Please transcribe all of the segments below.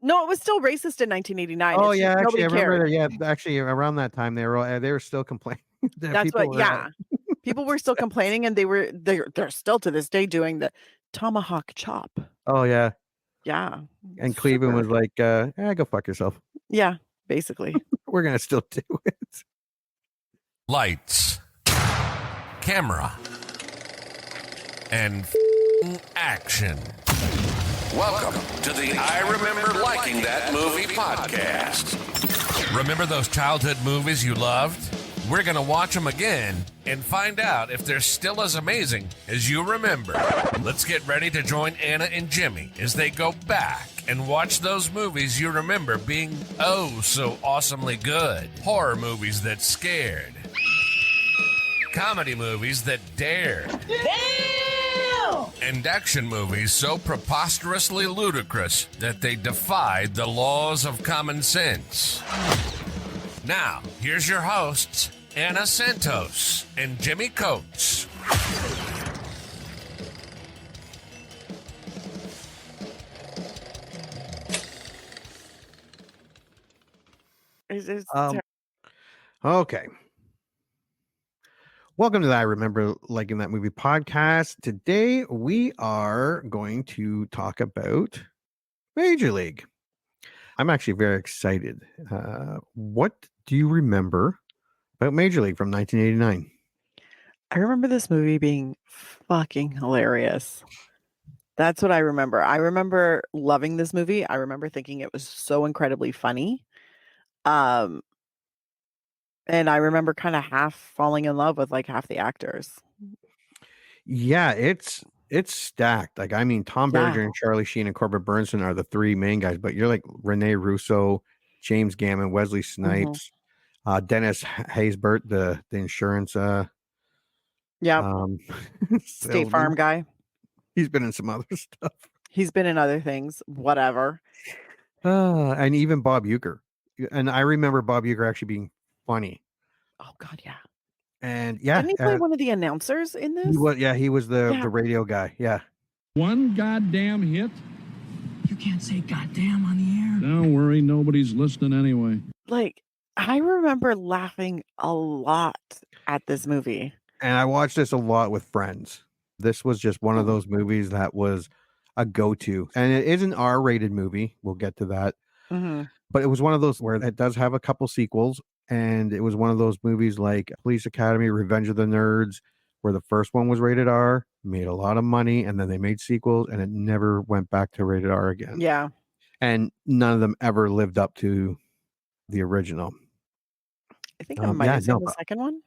No, it was still racist in 1989. Oh It's yeah, just actually, nobody I remember. cared. Yeah, actually, around that time they were still complaining. That That's people what, were, yeah. People were still complaining, and they're still to this day doing the tomahawk chop. oh yeah, Yeah. and Cleveland Super. was like, go fuck yourself. Yeah, basically. We're gonna still do it. Lights, camera, and action. Welcome to the I Remember Liking That Movie podcast. Remember those childhood movies you loved? We're going to watch them again and find out if they're still as amazing as you remember. Let's get ready to join Anna and Jimmy as they go back and watch those movies you remember being oh so awesomely good. Horror movies that scared. Comedy movies that dared. Damn! And action movies so preposterously ludicrous that they defied the laws of common sense. Now, here's your hosts, Anna Santos and Jimmy Coates. Okay. Welcome to the I Remember Liking That Movie podcast. Today we are going to talk about Major League. I'm actually very excited. What do you remember about Major League from 1989? I remember this movie being fucking hilarious. That's what I remember. I remember loving this movie. I remember thinking it was so incredibly funny. And I remember kind of half falling in love with like half the actors. Yeah, it's stacked. Like, I mean, Tom Berenger Yeah. and Charlie Sheen and Corbin Bernsen are the three main guys, but you're like Rene Russo, James Gammon, Wesley Snipes, Dennis Haysbert, the insurance Yeah. State salesman. Farm guy. He's been in some other stuff. He's been in other things, whatever. And even Bob Uecker. And I remember Bob Uecker actually being funny. Oh God, yeah. And yeah, Didn't he play one of the announcers in this? he was the radio guy. Yeah. One goddamn hit. You can't say goddamn on the air. Don't worry, nobody's listening anyway. Like, I remember laughing a lot at this movie. And I watched this a lot with friends. This was just one of those movies that was a go-to. And it is an R-rated movie. We'll get to that. Mm-hmm. But it was one of those where it does have a couple sequels. And it was one of those movies like Police Academy, Revenge of the Nerds, where the first one was rated R, made a lot of money, and then they made sequels, and it never went back to rated R again. Yeah. And none of them ever lived up to the original. I think I might have seen the second one.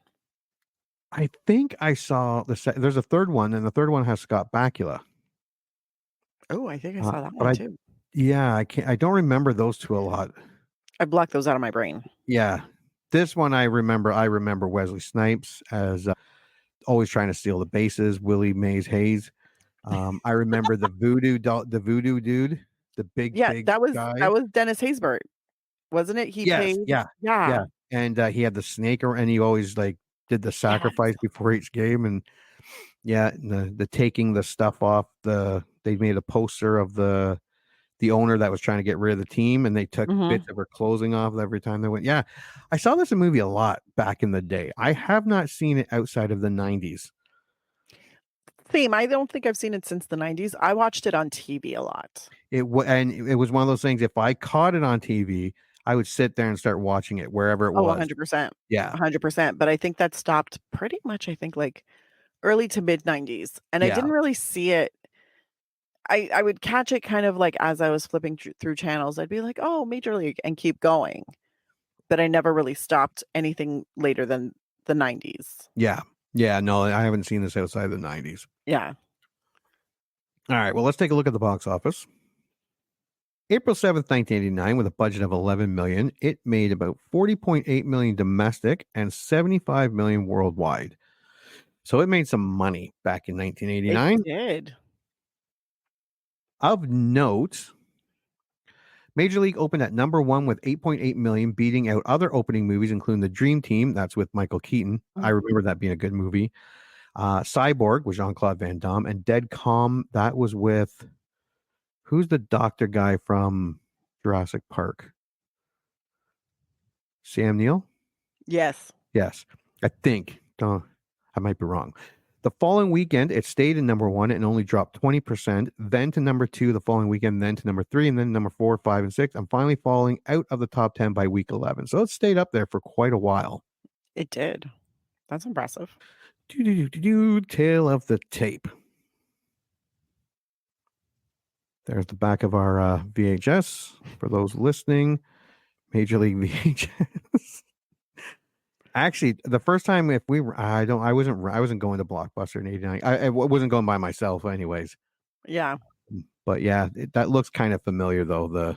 I think I saw there's a third one, and the third one has Scott Bakula. Oh, I think I saw that one too. Yeah, I don't remember those two a lot. I blocked those out of my brain. Yeah. This one I remember Wesley Snipes as always trying to steal the bases, Willie Mays Hayes. I remember the voodoo dude, the big that was guy. That was Dennis Haysbert, wasn't it? He paid. Yeah. And he had the snake, and he always like did the sacrifice before each game, and the taking the stuff off they made a poster of the owner that was trying to get rid of the team, and they took bits of her clothing off every time they went. Yeah, I saw this movie a lot back in the day. I have not seen it outside of the 90s. Same. I don't think I've seen it since the 90s. I watched it on TV a lot. It was one of those things. If I caught it on TV, I would sit there and start watching it wherever it was. 100%. Yeah, 100%. But I think that stopped pretty much, I think, like early to mid 90s. And I didn't really see it. I would catch it kind of like as I was flipping through channels. I'd be like, oh, Major League, and keep going. But I never really stopped anything later than the 90s. Yeah. Yeah. No, I haven't seen this outside the 90s. Yeah. All right. Well, let's take a look at the box office. April 7th, 1989, with a budget of $11 million, it made about $40.8 million domestic and $75 million worldwide. So it made some money back in 1989. It did. Of note, Major League opened at number one with $8.8 million, beating out other opening movies, including The Dream Team. That's with Michael Keaton. I remember that being a good movie. Cyborg with Jean-Claude Van Damme, and Dead Calm. That was with who's the doctor guy from Jurassic Park. Sam Neill? Yes. Yes. I think. I might be wrong. The following weekend, it stayed in number 1 and only dropped 20%, then to number 2 the following weekend, then to number 3, and then number 4, 5, and 6. I'm finally falling out of the top 10 by week 11. So it stayed up there for quite a while. It did. That's impressive. Tail of the tape. There's the back of our VHS for those listening. Major League VHS. Actually, the first time I wasn't going to Blockbuster in '89. I wasn't going by myself, anyways. Yeah. But yeah, that looks kind of familiar though. The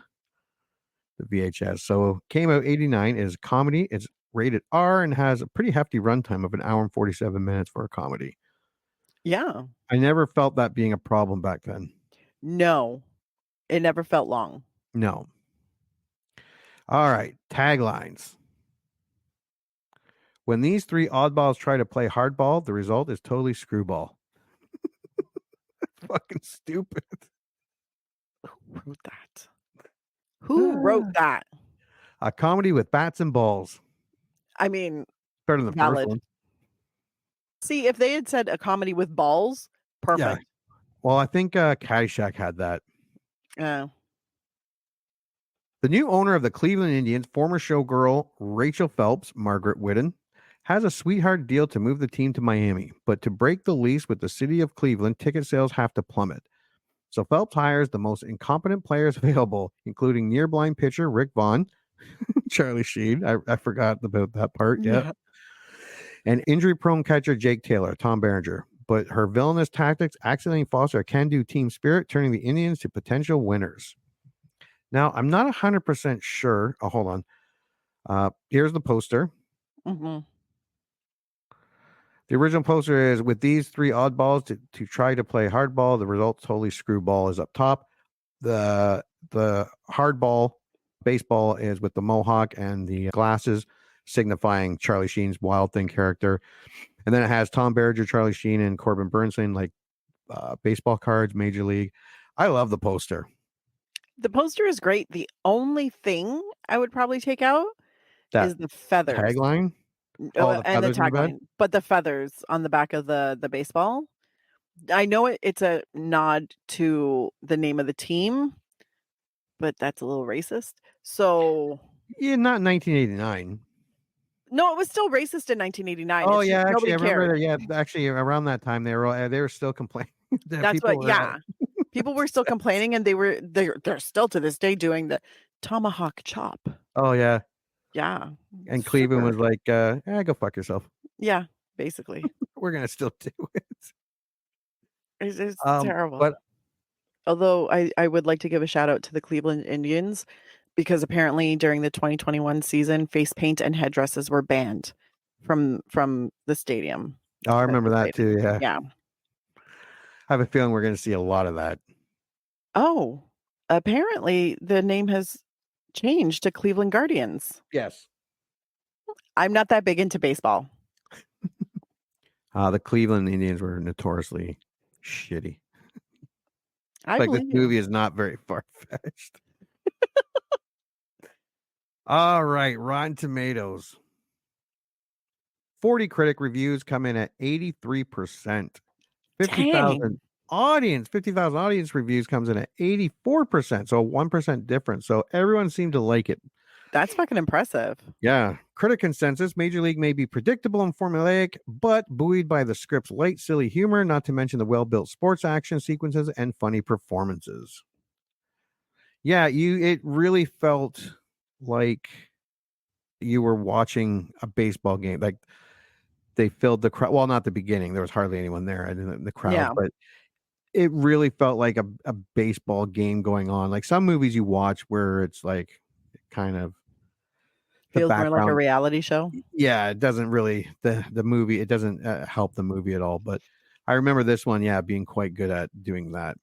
VHS. So came out '89, is a comedy. It's rated R and has a pretty hefty runtime of 1 hour and 47 minutes for a comedy. Yeah. I never felt that being a problem back then. No, it never felt long. No. All right, taglines. When these 3 oddballs try to play hardball, the result is totally screwball. Fucking stupid. Who wrote that? Who wrote that? A comedy with bats and balls. I mean, Better than the valid. first one. See, if they had said a comedy with balls, perfect. Yeah. Well, I think Caddyshack had that. Yeah. The new owner of the Cleveland Indians, former showgirl Rachel Phelps, Margaret Whitten, has a sweetheart deal to move the team to Miami, but to break the lease with the city of Cleveland, ticket sales have to plummet. So Phelps hires the most incompetent players available, including near-blind pitcher Rick Vaughn, Charlie Sheen, I forgot about that part, yeah. And injury-prone catcher Jake Taylor, Tom Berenger. But her villainous tactics accidentally foster a can-do team spirit, turning the Indians to potential winners. Now, I'm not 100% sure. Oh, hold on. Here's the poster. Mm-hmm. The original poster is with these 3 oddballs to try to play hardball. The result, totally screwball, is up top. The hardball, baseball, is with the mohawk and the glasses, signifying Charlie Sheen's Wild Thing character. And then it has Tom Berenger, Charlie Sheen, and Corbin Bernsen, like baseball cards, Major League. I love the poster. The poster is great. The only thing I would probably take out is the feathers. Tagline? The and the tagline, but the feathers on the back of the baseball. I know it's a nod to the name of the team, but that's a little racist. So yeah, not 1989. No, it was still racist in 1989. Oh it's yeah, actually, I remember. cared. Yeah, actually, around that time they were still complaining. That's what. Yeah, people were still complaining, and they're still to this day doing the tomahawk chop. Oh yeah. Yeah. And Cleveland was like, go fuck yourself. Yeah, basically. We're going to still do it. It's terrible. But although I would like to give a shout out to the Cleveland Indians, because apparently during the 2021 season, face paint and headdresses were banned from the stadium. Oh, I remember that too. Yeah. Yeah. I have a feeling we're going to see a lot of that. Oh, apparently the name has changed to Cleveland Guardians. Yes. I'm not that big into baseball. The Cleveland Indians were notoriously shitty. This movie is not very far-fetched. All right, Rotten Tomatoes. 40 critic reviews come in at 83%. 50,000 audience reviews comes in at 84%. So 1% difference. So everyone seemed to like it. That's fucking impressive. Yeah. Critic consensus, Major League may be predictable and formulaic, but buoyed by the script's light, silly humor, not to mention the well-built sports action sequences and funny performances. Yeah, it really felt like you were watching a baseball game. Like they filled the crowd. Well, not the beginning. There was hardly anyone there in the crowd, but it really felt like a baseball game going on. Like some movies you watch where it's like kind of feels more like a reality show. Yeah, it doesn't really the movie. It doesn't help the movie at all. But I remember this one, being quite good at doing that.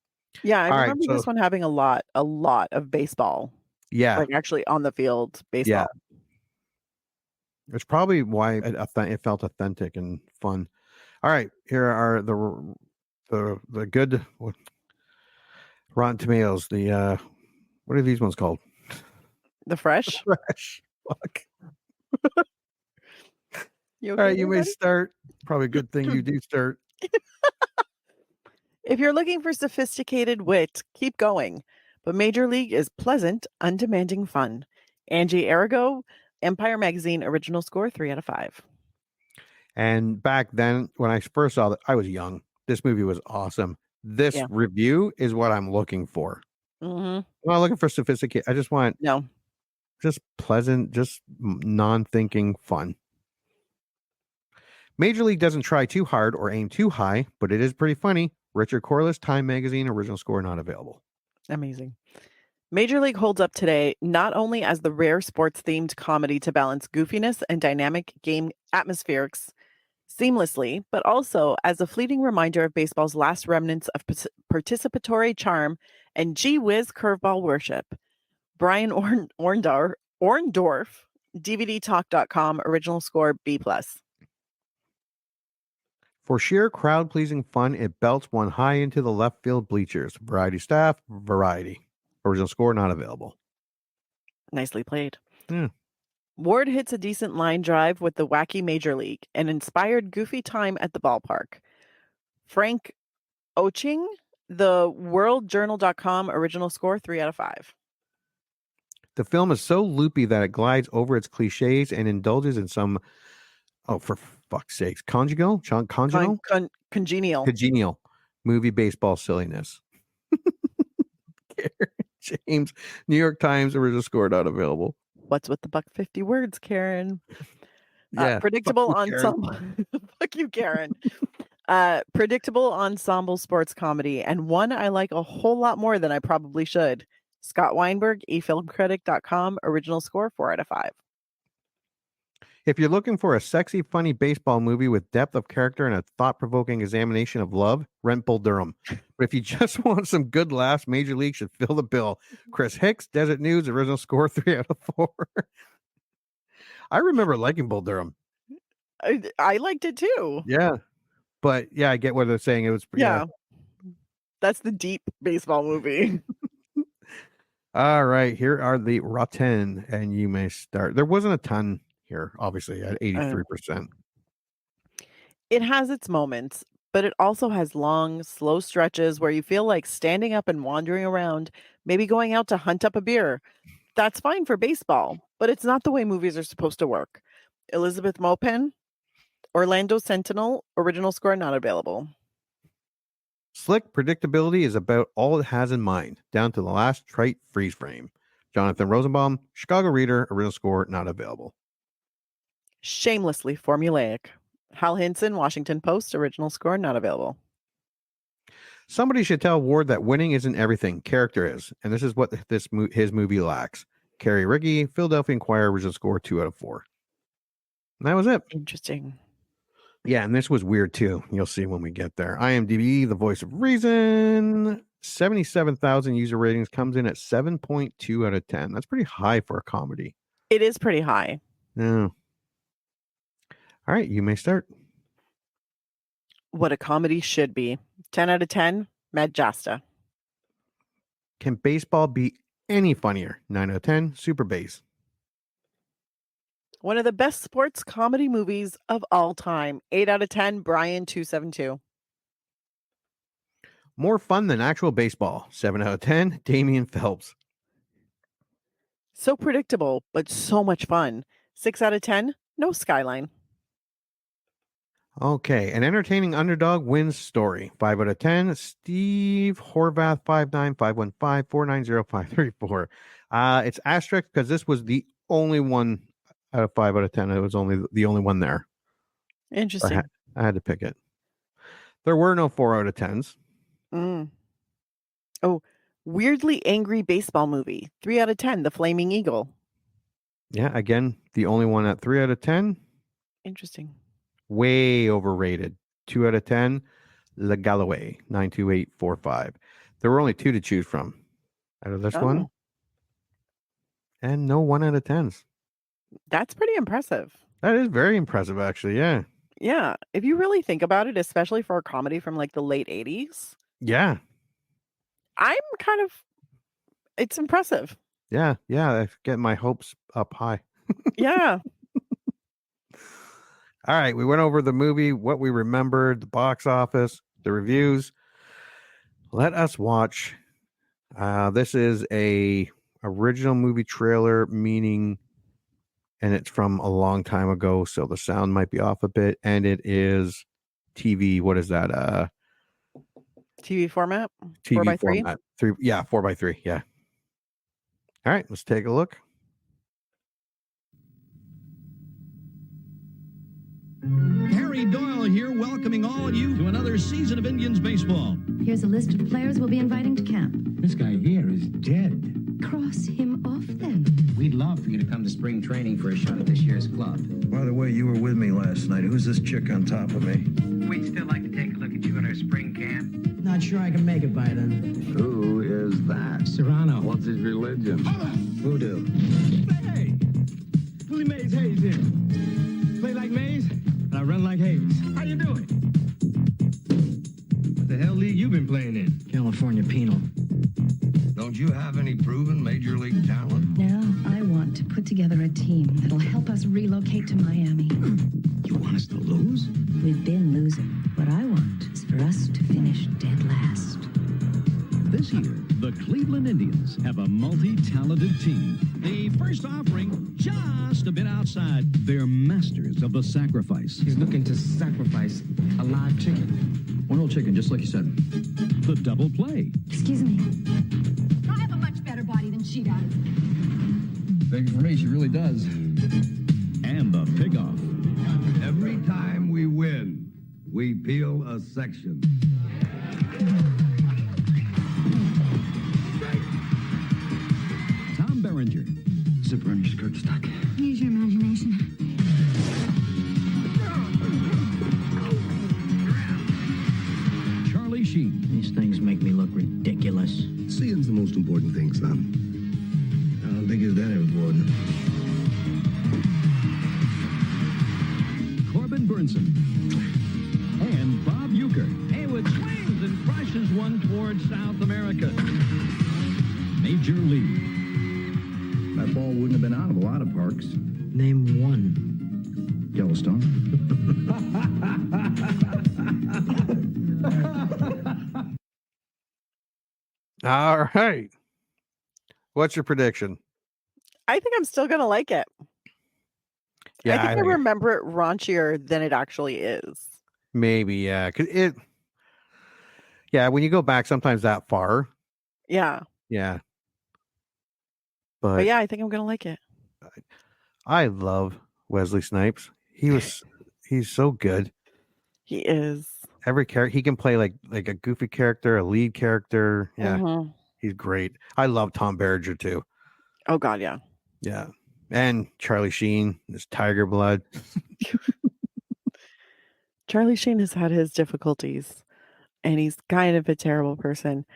Yeah, I remember this one having a lot of baseball. Yeah, like actually on the field baseball. Yeah, it's probably why it felt authentic and fun. All right, here are the good Rotten Tomatoes. The what are these ones called? The Fresh. Fresh. Fuck. You All okay right, you there, may buddy? start. Probably a good thing you do start. If you're looking for sophisticated wit, keep going. But Major League is pleasant, undemanding fun. Angie Arago, Empire Magazine original score 3 out of 5. And back then, when I first saw it, I was young. This movie was awesome. This review is what I'm looking for. Mm-hmm. I'm not looking for sophisticated. I just want just pleasant, just non-thinking fun. Major League doesn't try too hard or aim too high, but it is pretty funny. Richard Corliss, Time Magazine, original score not available. Amazing. Major League holds up today not only as the rare sports-themed comedy to balance goofiness and dynamic game atmospherics seamlessly, but also as a fleeting reminder of baseball's last remnants of participatory charm and gee-whiz curveball worship. Brian Orndorff, DVDtalk.com, original score B+. For sheer crowd-pleasing fun, it belts one high into the left field bleachers. Variety staff, Variety. Original score not available. Nicely played. Yeah. Ward hits a decent line drive with the wacky Major League, an inspired goofy time at the ballpark. Frank Oching, the worldjournal.com, original score 3 out of 5. The film is so loopy that it glides over its cliches and indulges in some, for fuck's sakes, congenial movie baseball silliness. James, New York Times, original score not available. What's with the $150 words, Karen? Yeah, predictable ensemble. Fuck you, Karen. Predictable ensemble sports comedy, and one I like a whole lot more than I probably should. Scott Weinberg, efilmcritic.com, original score 4 out of 5. If you're looking for a sexy, funny baseball movie with depth of character and a thought-provoking examination of love, rent Bull Durham. But if you just want some good laughs, Major League should fill the bill. Chris Hicks, Desert News, original score 3 out of 4. I remember liking Bull Durham. I liked it too. Yeah. But yeah, I get what they're saying. It was That's the deep baseball movie. All right, here are the rotten, and you may start. There wasn't a ton here, obviously, at 83%. It has its moments, but it also has long, slow stretches where you feel like standing up and wandering around, maybe going out to hunt up a beer. That's fine for baseball, but it's not the way movies are supposed to work. Elizabeth Mopen, Orlando Sentinel, original score not available. Slick predictability is about all it has in mind, down to the last trite freeze frame. Jonathan Rosenbaum, Chicago Reader, original score not available. Shamelessly formulaic. Hal Hinson, Washington Post, original score not available. Somebody should tell Ward that winning isn't everything, character is, and this is what his movie lacks. Carrie Ricky, Philadelphia Inquirer, original score 2 out of 4. And that was it. Interesting. Yeah, and this was weird too. You'll see when we get there. IMDb, the voice of reason, 77,000 user ratings, comes in at 7.2 out of 10. That's pretty high for a comedy. It is pretty high. Yeah. All right, you may start. What a comedy should be. 10 out of 10, Mad Jasta. Can baseball be any funnier? 9 out of 10, Super Base. One of the best sports comedy movies of all time. 8 out of 10, Brian 272. More fun than actual baseball. 7 out of 10, Damian Phelps. So predictable, but so much fun. 6 out of 10, No Skyline. Okay, an entertaining underdog wins story. 5 out of 10, Steve Horvath, 59515490534. It's asterisk because this was the only one out of 5 out of 10. It was only the only one there. Interesting. I had to pick it. There were no 4 out of 10s. Oh, weirdly angry baseball movie. 3 out of 10, The Flaming Eagle. Yeah, again, the only one at 3 out of 10. Interesting. Way overrated. 2 out of 10, Le Galloway, 92845. There were only 2 to choose from out of this one. And no 1 out of 10s. That's pretty impressive. That is very impressive, actually. Yeah. Yeah. If you really think about it, especially for a comedy from like the late 80s. Yeah. It's impressive. Yeah, I get my hopes up high. Yeah. All right, we went over the movie, what we remembered, the box office, the reviews. Let us watch. This is a original movie trailer, meaning, and it's from a long time ago, so the sound might be off a bit. And it is TV. What is that? TV format? TV 4x3? format. 4x3. Yeah. All right, let's take a look. Harry Doyle here, welcoming all of you to another season of Indians baseball. Here's a list of players we'll be inviting to camp. This guy here is dead. Cross him off then. We'd love for you to come to spring training for a shot at this year's club. By the way, you were with me last night. Who's this chick on top of me? We'd still like to take a look at you in our spring camp. Not sure I can make it by then. Who is that? Serrano. What's his religion? Voodoo. Hey! Willie Mays Hayes here. Play like Mays, and I run like Hayes. How you doing? What the hell league you been playing in? California Penal. Don't you have any proven major league talent? Now, I want to put together a team that'll help us relocate to Miami. You want us to lose? We've been losing. What I want is for us to finish dead last. This year, the Cleveland Indians have a multi-talented team. The first offering just a bit outside. They're masters of the sacrifice. He's looking to sacrifice a live chicken. One old chicken, just like you said. The double play. Excuse me. I have a much better body than she does. Thank you for me, she really does. And the pick-off. Every time we win, we peel a section. Tom Berenger. Zipper on your skirt stuck. Use your imagination. Charlie Sheen. These things make me look ridiculous. Seeing's the most important thing, son. I don't think it's that important. Corbin Bernsen. And Bob Euchre. Haywood swings and crushes one towards South America. Major League. That ball wouldn't have been out of a lot of parks. Name one. Yellowstone. All right. What's your prediction? I think I'm still going to like it. Yeah, I think I remember it raunchier than it actually is. maybe, yeah. 'Cause when you go back sometimes that far, Yeah. yeah. But But yeah, I think I'm going to like it. I love Wesley Snipes. He's so good. He is. Every character he can play like a goofy character, a lead character. Yeah, Mhm. he's great. I love Tom Berenger too. Oh, God, yeah. Yeah. And Charlie Sheen, his tiger blood. Charlie Sheen has had his difficulties, and he's kind of a terrible person,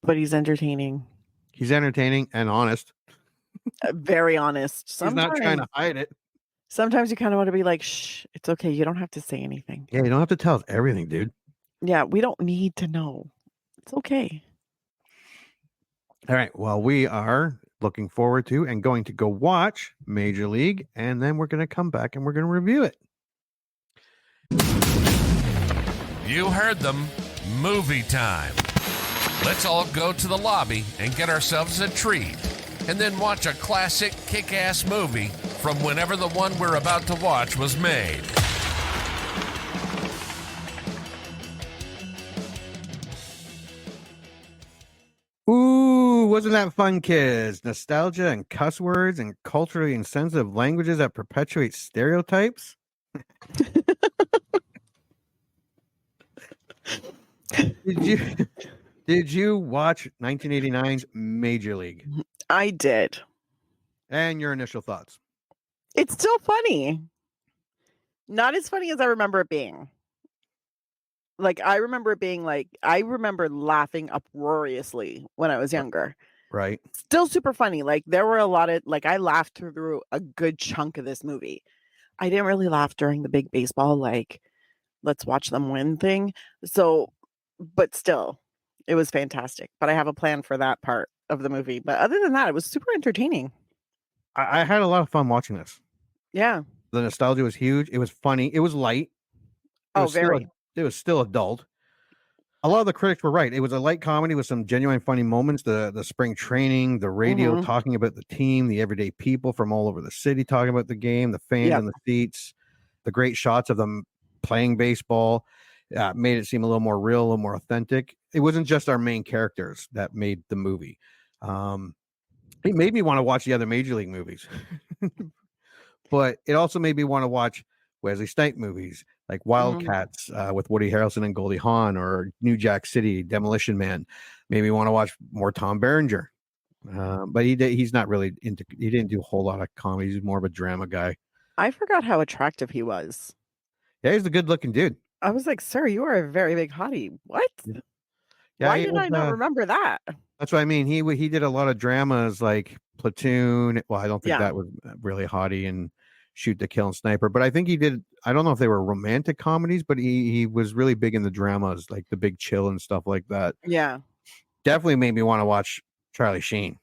but he's entertaining. He's entertaining and honest. Very honest. He's not trying to hide it. Sometimes you kind of want to be like, shh, it's okay. You don't have to say anything. Yeah, you don't have to tell us everything, dude. Yeah, we don't need to know. It's okay. All right. Well, we are looking forward to and going to go watch Major League, and then we're going to come back and we're going to review it. You heard them. Movie time. Let's all go to the lobby and get ourselves a treat, and then watch a classic kick-ass movie from whenever the one we're about to watch was made. Ooh, wasn't that fun, kids? Nostalgia and cuss words and culturally insensitive languages that perpetuate stereotypes. Did you watch 1989's Major League? I did. And your initial thoughts? It's still funny. Not as funny as I remember it being. Like, I remember laughing uproariously when I was younger. Right. Still super funny. Like, there were a lot of, like, I laughed through a good chunk of this movie. I didn't really laugh during the big baseball, like, let's watch them win thing. So, but still, it was fantastic. But I have a plan for that part of the movie. But other than that, it was super entertaining. I had a lot of fun watching this. Yeah. The nostalgia was huge. It was funny. It was light. Very. It was still adult. A lot of the critics were right. It was a light comedy with some genuine funny moments. The spring training, the radio talking about the team, the everyday people from all over the city talking about the game, the fans in the seats, the great shots of them playing baseball made it seem a little more real, a little more authentic. It wasn't just our main characters that made the movie. It made me want to watch the other Major League movies, but it also made me want to watch Wesley Snipes movies like Wildcats with Woody Harrelson and Goldie Hawn, or New Jack City, Demolition Man. Made me want to watch more Tom Berenger. But he's not really he didn't do a whole lot of comedy. He's more of a drama guy. I forgot how attractive he was. Yeah, he's a good looking dude. I was like, sir, you are a very big hottie. What? Yeah, why did I not remember that? That's what I mean. He did a lot of dramas like Platoon. Well, I don't think that was really hottie, and Shoot to Kill and Sniper. But I think he did. I don't know if they were romantic comedies, but he was really big in the dramas, like The Big Chill and stuff like that. Yeah, definitely made me want to watch Charlie Sheen.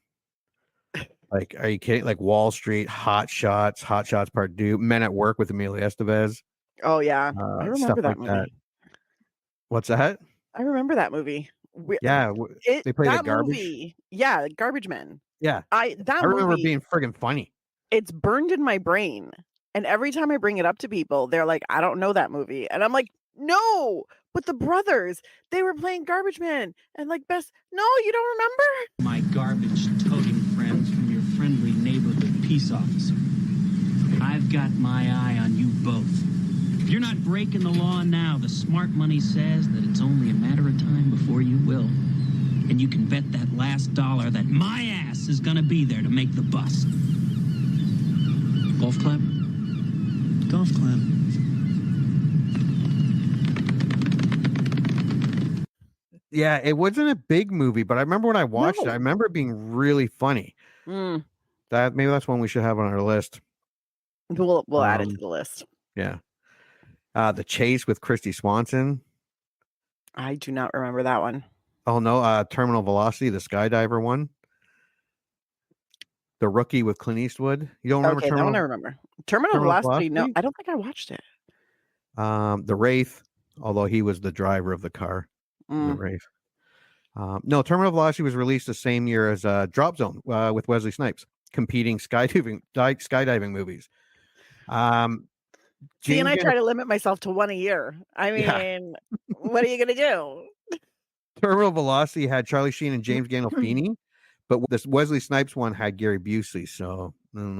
Like, are you kidding? Like Wall Street, Hot Shots Part 2, Men at Work with Emilio Estevez. Oh yeah, I remember that movie. That. What's that? I remember that movie. They played that the garbage. Movie, yeah, Garbage Men. Yeah, I remember being friggin' funny. It's burned in my brain, and every time I bring it up to people, they're like, "I don't know that movie," and I'm like, "No, but the brothers, they were playing Garbage Men, and like best. No, you don't remember? My garbage-toting friends from your friendly neighborhood peace officer. I've got my eye on you both. If you're not breaking the law now, the smart money says that it's only a matter of time before you will. And you can bet that last dollar that my ass is gonna be there to make the bus. Golf clap? Golf clap. Yeah, it wasn't a big movie, but I remember when I watched it, I remember it being really funny. Maybe that's one we should have on our list. We'll add it to the list. Yeah. The Chase with Christy Swanson. I do not remember that one. Oh no, Terminal Velocity, the skydiver one. The Rookie with Clint Eastwood. You don't remember? Okay, that one I remember. Terminal Velocity. No, I don't think I watched it. The Wraith, although he was the driver of the car. The Wraith. No, Terminal Velocity was released the same year as Drop Zone with Wesley Snipes, competing skydiving movies. See, and I try to limit myself to one a year. I mean, what are you going to do? Terminal Velocity had Charlie Sheen and James Gandolfini, but this Wesley Snipes one had Gary Busey, so I don't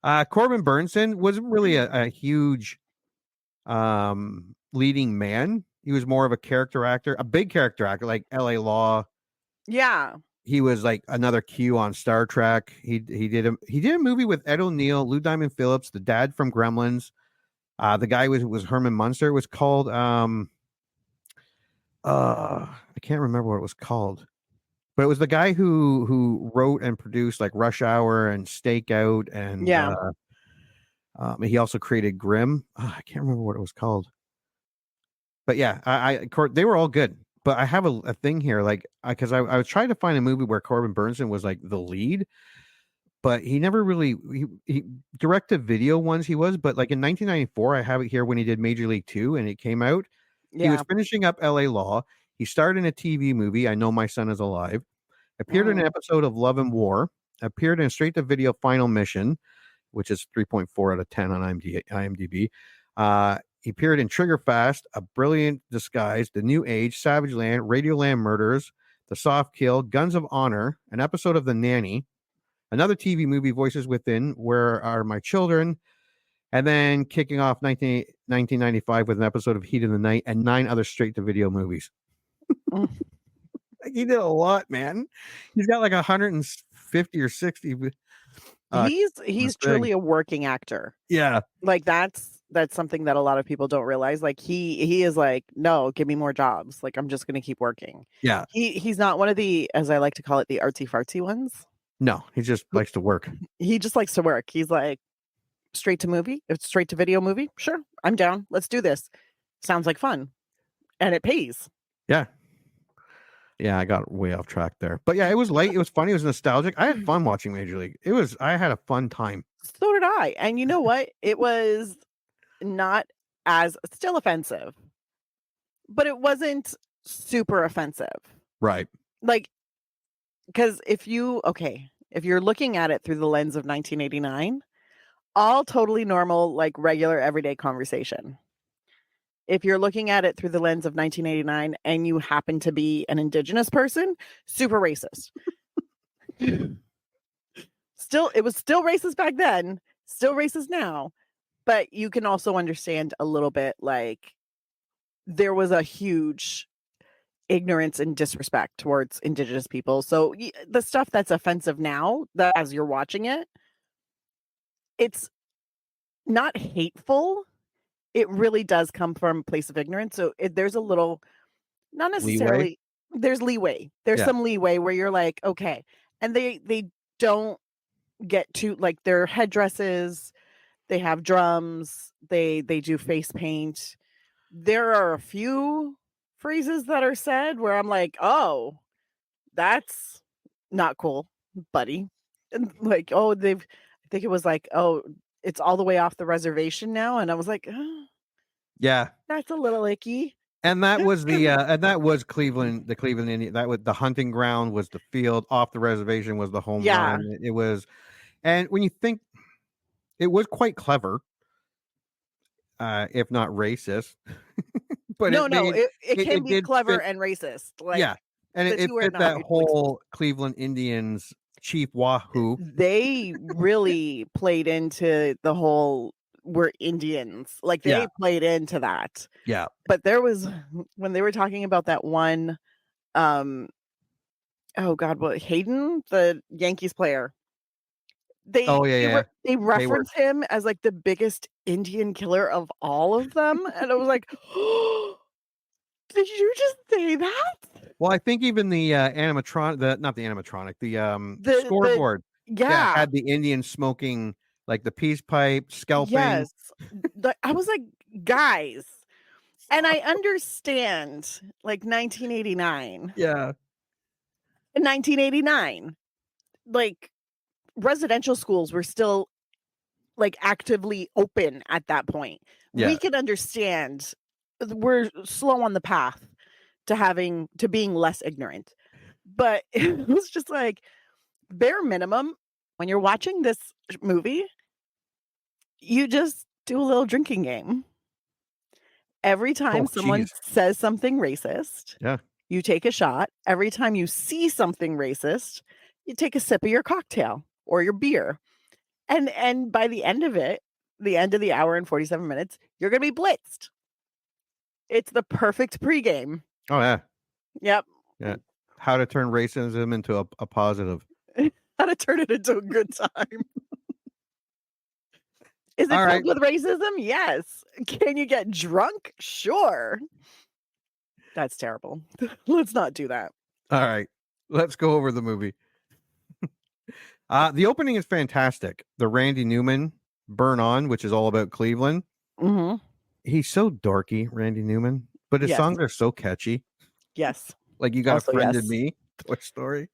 know. Corbin Bernsen wasn't really a huge leading man. He was more of a character actor, a big character actor, like L.A. Law. Yeah. He was like another Q on Star Trek. He did a movie with Ed O'Neill, Lou Diamond Phillips, the dad from Gremlins. The guy was Herman Munster. It was called I can't remember what it was called, but it was the guy who wrote and produced like Rush Hour and Stakeout, and he also created Grimm. I can't remember what it was called, but yeah, they were all good. But I have a thing here, like, because I was trying to find a movie where Corbin Bernsen was like the lead, but he never really he direct-to-video ones he was. But like in 1994, I have it here when he did Major League 2 and it came out. He was finishing up L.A. Law. He starred in a TV movie, I Know My Son Is Alive. Appeared in an episode of Love and War. Appeared in straight-to-video Final Mission, which is 3.4 out of 10 on IMDb. He appeared in Trigger Fast, A Brilliant Disguise, The New Age, Savage Land, Radioland Murders, The Soft Kill, Guns of Honor, an episode of The Nanny, another TV movie, Voices Within, Where Are My Children, and then kicking off 1995 with an episode of Heat of the Night and 9 other straight-to-video movies. He did a lot, man. He's got like 150 or 60. He's truly a working actor. Yeah. Like that's something that a lot of people don't realize. Like he is like, no, give me more jobs. Like I'm just going to keep working. Yeah. He's not one of the, as I like to call it, the artsy fartsy ones. No, he just likes to work. He just likes to work. He's like, straight to video movie. Sure. I'm down. Let's do this. Sounds like fun. And it pays. Yeah. Yeah, I got way off track there. But yeah, it was late. It was funny. It was nostalgic. I had fun watching Major League. I had a fun time. So did I. And you know what? It was not as still offensive, but it wasn't super offensive. Right. Like, because if you're looking at it through the lens of 1989, all totally normal, like regular everyday conversation. If you're looking at it through the lens of 1989 and you happen to be an Indigenous person, super racist. It was still racist back then, still racist now, but you can also understand a little bit like there was a huge ignorance and disrespect towards Indigenous people. So the stuff that's offensive now, that as you're watching it, it's not hateful. It really does come from a place of ignorance. So there's a little, not necessarily, there's leeway. There's some leeway where you're like, okay. And they don't get to, like, their headdresses, they have drums, they do face paint. There are a few phrases that are said where I'm like, oh, that's not cool, buddy. And like, I think it was like, oh, it's all the way off the reservation now. And I was like, oh, yeah, that's a little icky. And that was Cleveland, the Cleveland Indian. That was the hunting ground, was the field. Off the reservation was the home run. It was, and when you think, it was quite clever, if not racist. But it can be clever and racist. Like, yeah, and it fit that whole Cleveland Indians Chief Wahoo. They really played into the whole we're Indians. Like they played into that. Yeah. But there was, when they were talking about that one, oh God, what, Hayden, the Yankees player. They reference him as like the biggest Indian killer of all of them. And I was like, oh, did you just say that? Well, I think even the animatronic, the scoreboard, had the Indians smoking like the peace pipe, scalping. Yes. I was like, guys, and I understand like 1989. Yeah. In 1989, like residential schools were still like actively open at that point. Yeah. We can understand we're slow on the path to being less ignorant. But it was just like bare minimum when you're watching this movie, you just do a little drinking game. Every time someone says something racist, you take a shot. Every time you see something racist, you take a sip of your cocktail or your beer. And by the end of it, the end of the hour and 47 minutes, you're going to be blitzed. It's the perfect pregame. Oh, yeah. Yep. Yeah. How to turn racism into a positive. How to turn it into a good time. Is it filled with racism? Yes. Can you get drunk? Sure. That's terrible. Let's not do that. All right. Let's go over the movie. The opening is fantastic. The Randy Newman Burn On, which is all about Cleveland. Mm-hmm. He's so dorky, Randy Newman, but his songs are so catchy. Yes. Like You Got a Friend in Me, Toy Story.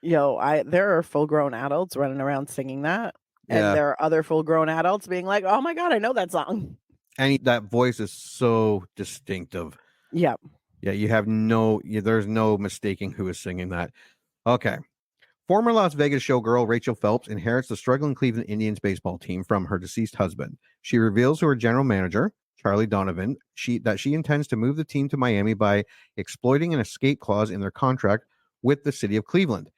There are full-grown adults running around singing that. And there are other full-grown adults being like, oh my God, I know that song. And that voice is so distinctive. Yep. Yeah, there's no mistaking who is singing that. Okay. Former Las Vegas showgirl Rachel Phelps inherits the struggling Cleveland Indians baseball team from her deceased husband. She reveals to her general manager, Charlie Donovan, that she intends to move the team to Miami by exploiting an escape clause in their contract with the city of Cleveland.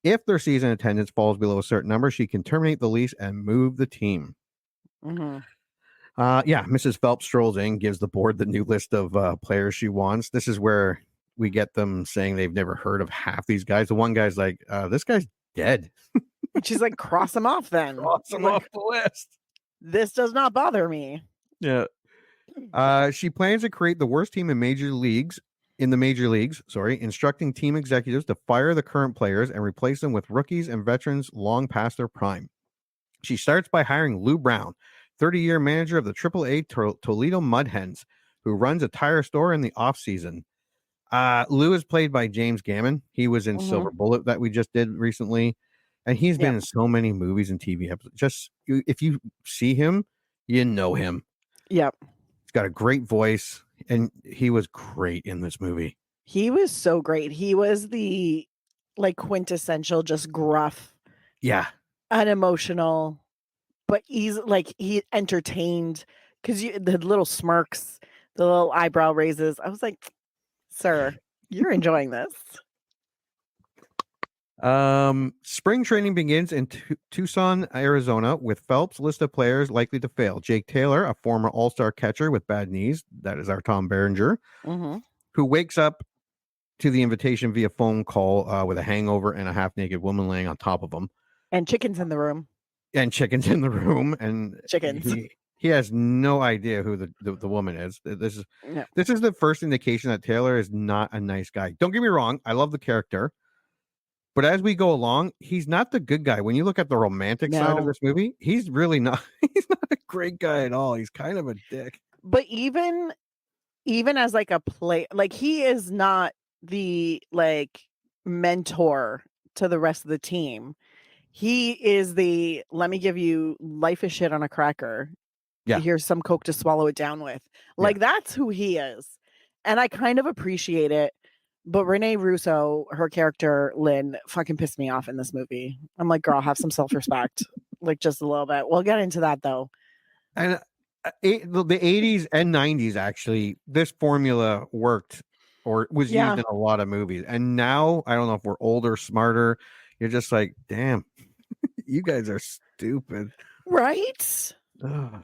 If their season attendance falls below a certain number, she can terminate the lease and move the team. Mm-hmm. Mrs. Phelps strolls in, gives the board the new list of players she wants. This is where we get them saying they've never heard of half these guys. The one guy's like, this guy's dead. She's like, cross him off then. Cross him off the list. This does not bother me. Yeah. She plans to create the worst team in the major leagues, instructing team executives to fire the current players and replace them with rookies and veterans long past their prime. She starts by hiring Lou Brown, 30-year manager of the AAA Toledo Mud Hens, who runs a tire store in the off-season. Lou is played by James Gammon. He was in Silver Bullet that we just did recently, and he's been in so many movies and TV episodes. If you see him, you know him. Yep. He's got a great voice, and he was great in this movie. He was so great. He was the quintessential, just gruff, unemotional, but he's he entertained because the little smirks, the little eyebrow raises. I was like, sir, you're enjoying this. Spring training begins in Tucson, Arizona, with Phelps' list of players likely to fail. Jake Taylor, a former all-star catcher with bad knees, that is our Tom Berenger, who wakes up to the invitation via phone call with a hangover and a half-naked woman laying on top of him. And chickens in the room. And Chickens. He has no idea who the woman is. This is the first indication that Taylor is not a nice guy. Don't get me wrong, I love the character. But as we go along, he's not the good guy. When you look at the romantic side of this movie, he's really not. He's not a great guy at all. He's kind of a dick. But even as a play, he is not the mentor to the rest of the team. He is the let me give you life is shit on a cracker. Yeah. Here's some Coke to swallow it down with. That's who he is. And I kind of appreciate it. But Renee Russo, her character, Lynn, fucking pissed me off in this movie. I'm like, girl, have some self-respect. Just a little bit. We'll get into that, though. And the 80s and 90s, actually, this formula worked or was used in a lot of movies. And now, I don't know if we're older, smarter. You're just like, damn, you guys are stupid. Right? Ugh.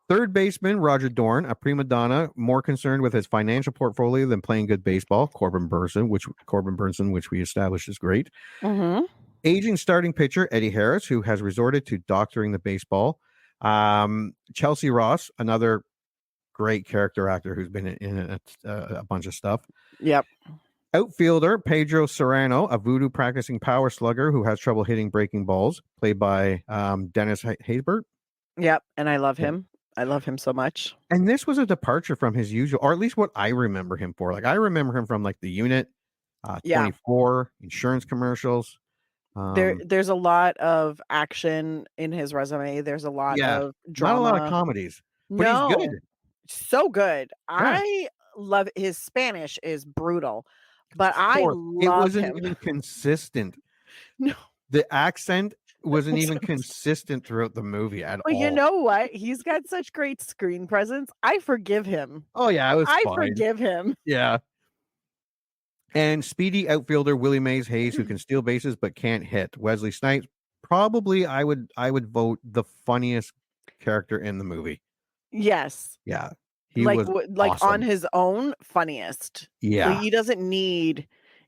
Third baseman, Roger Dorn, a prima donna, more concerned with his financial portfolio than playing good baseball. Corbin Bernsen, which we established is great. Aging starting pitcher, Eddie Harris, who has resorted to doctoring the baseball. Chelsea Ross, another great character actor who's been in a bunch of stuff. Yep. Outfielder, Pedro Serrano, a voodoo practicing power slugger who has trouble hitting breaking balls, played by Dennis Haysbert. Yep. And I love him. I love him so much. And this was a departure from his usual, or at least what I remember him for. I remember him from The Unit, 24, insurance commercials. There's a lot of action in his resume. There's a lot of drama. Not a lot of comedies, but he's good. So good. Yeah. I love his Spanish is brutal, but I love it wasn't even consistent. No, the accent wasn't even consistent throughout the movie at all. But you know what? He's got such great screen presence. I forgive him. Oh yeah, I forgive him. Yeah. And speedy outfielder Willie Mays Hayes, who can steal bases but can't hit. Wesley Snipes, probably I would vote the funniest character in the movie. Yes. Yeah. He was awesome. On his own, funniest. Yeah.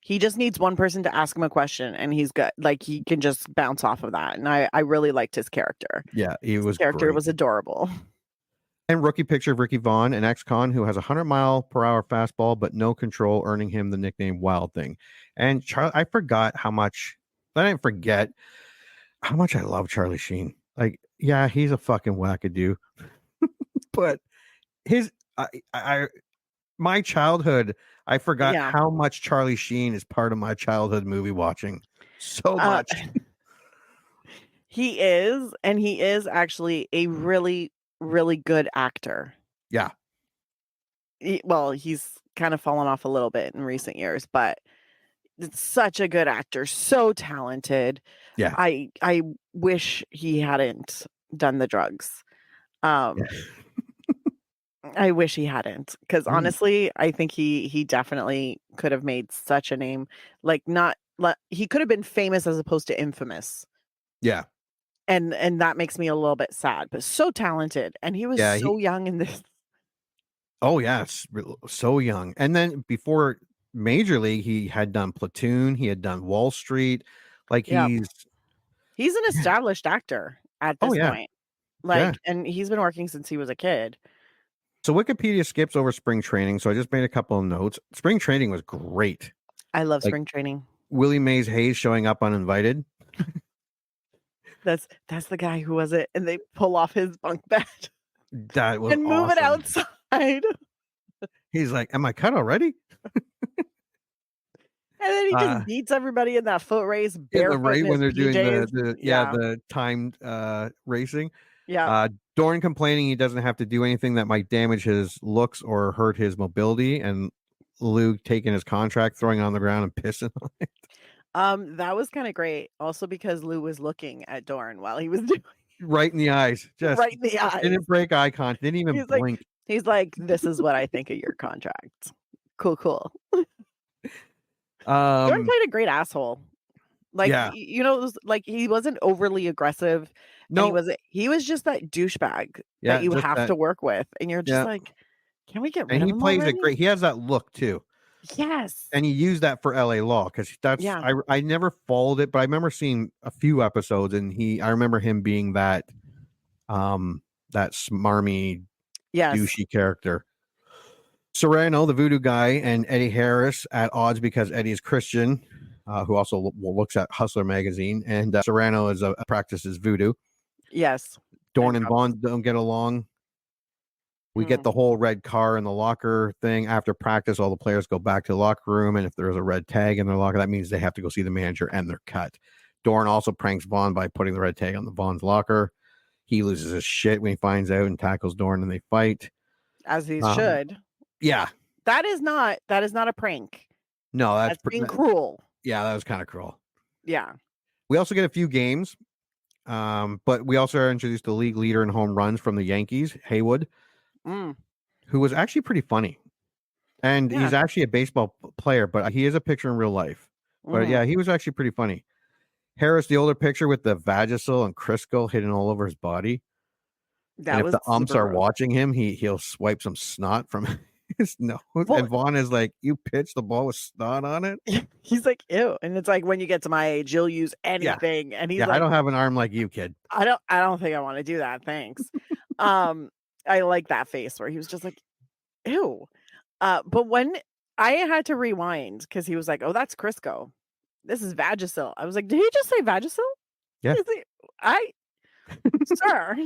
He just needs one person to ask him a question and he's good. He can just bounce off of that. And I really liked his character. Yeah, his character great. Was adorable. And rookie pitcher Ricky Vaughn, an ex-con who has a 100-mile-per-hour fastball but no control, earning him the nickname Wild Thing. And I forgot how much. I didn't forget how much I love Charlie Sheen. He's a fucking wackadoo, but my childhood. I forgot how much Charlie Sheen is part of my childhood movie watching. So much. He is, and he is actually a really, really good actor. Yeah. He's kind of fallen off a little bit in recent years, but it's such a good actor, so talented. Yeah. I wish he hadn't done the drugs. I wish he hadn't, because honestly, I think he definitely could have made such a name. He could have been famous as opposed to infamous. Yeah. And that makes me a little bit sad, but so talented. And he was so young in this. Oh, yeah. So young. And then before Major League, he had done Platoon. He had done Wall Street. He's an established actor at this point. And he's been working since he was a kid. So Wikipedia skips over spring training. So I just made a couple of notes. Spring training was great. I love spring training. Willie Mays Hayes showing up uninvited. That's the guy who was it, and they pull off his bunk bed. That was and move it outside. He's like, "Am I cut already?" then he just beats everybody in that foot race in the barefoot race in when his they're doing PJs. the timed racing. Yeah. Dorn complaining he doesn't have to do anything that might damage his looks or hurt his mobility, and Lou taking his contract, throwing it on the ground and pissing on it. That was kind of great. Also because Lou was looking at Dorn while he was doing right in the eyes. Just right in the eyes. Didn't break eye contact. Didn't even blink. He's like, this is what I think of your contract. Cool. Dorn played a great asshole. Like, you know, it was like he wasn't overly aggressive. No, he was just that douchebag that you have to work with, and you're just like, can we get rid of him? And he plays already? it great. He has that look too. Yes. And he used that for LA Law because that's I never followed it, but I remember seeing a few episodes, and I remember him being that that smarmy douchey character. Serrano, the voodoo guy, and Eddie Harris at odds because Eddie is Christian, who also looks at Hustler magazine, and Serrano is practices voodoo. Yes. Dorn and Vaughn don't get along. We get the whole red car in the locker thing. After practice, all the players go back to the locker room, and if there's a red tag in their locker, that means they have to go see the manager and they're cut. Dorn also pranks Vaughn by putting the red tag on the Vaughn's locker. He loses his shit when he finds out and tackles Dorn, and they fight. As he should. Yeah. That is not a prank. No, that's being cruel. Yeah, that was kind of cruel. Yeah. We also get a few games, but we also are introduced to the league leader in home runs from the Yankees, Haywood, who was actually pretty funny. And he's actually a baseball player, but he is a pitcher in real life. But yeah, he was actually pretty funny. Harris, the older pitcher with the Vagisil and Crisco hidden all over his body. And if the umps are watching him, he'll swipe some snot from his nose. Well, and Vaughn is like, you pitch the ball with snot on it? He's like, ew. And it's like, when you get to my age, you'll use anything. Yeah. And he's like, I don't have an arm like you, kid. I don't think I want to do that. Thanks. I like that face where he was just like, ew. But when I had to rewind because he was like, oh, that's Crisco. This is Vagisil. I was like, did he just say Vagisil? Yeah. Sir,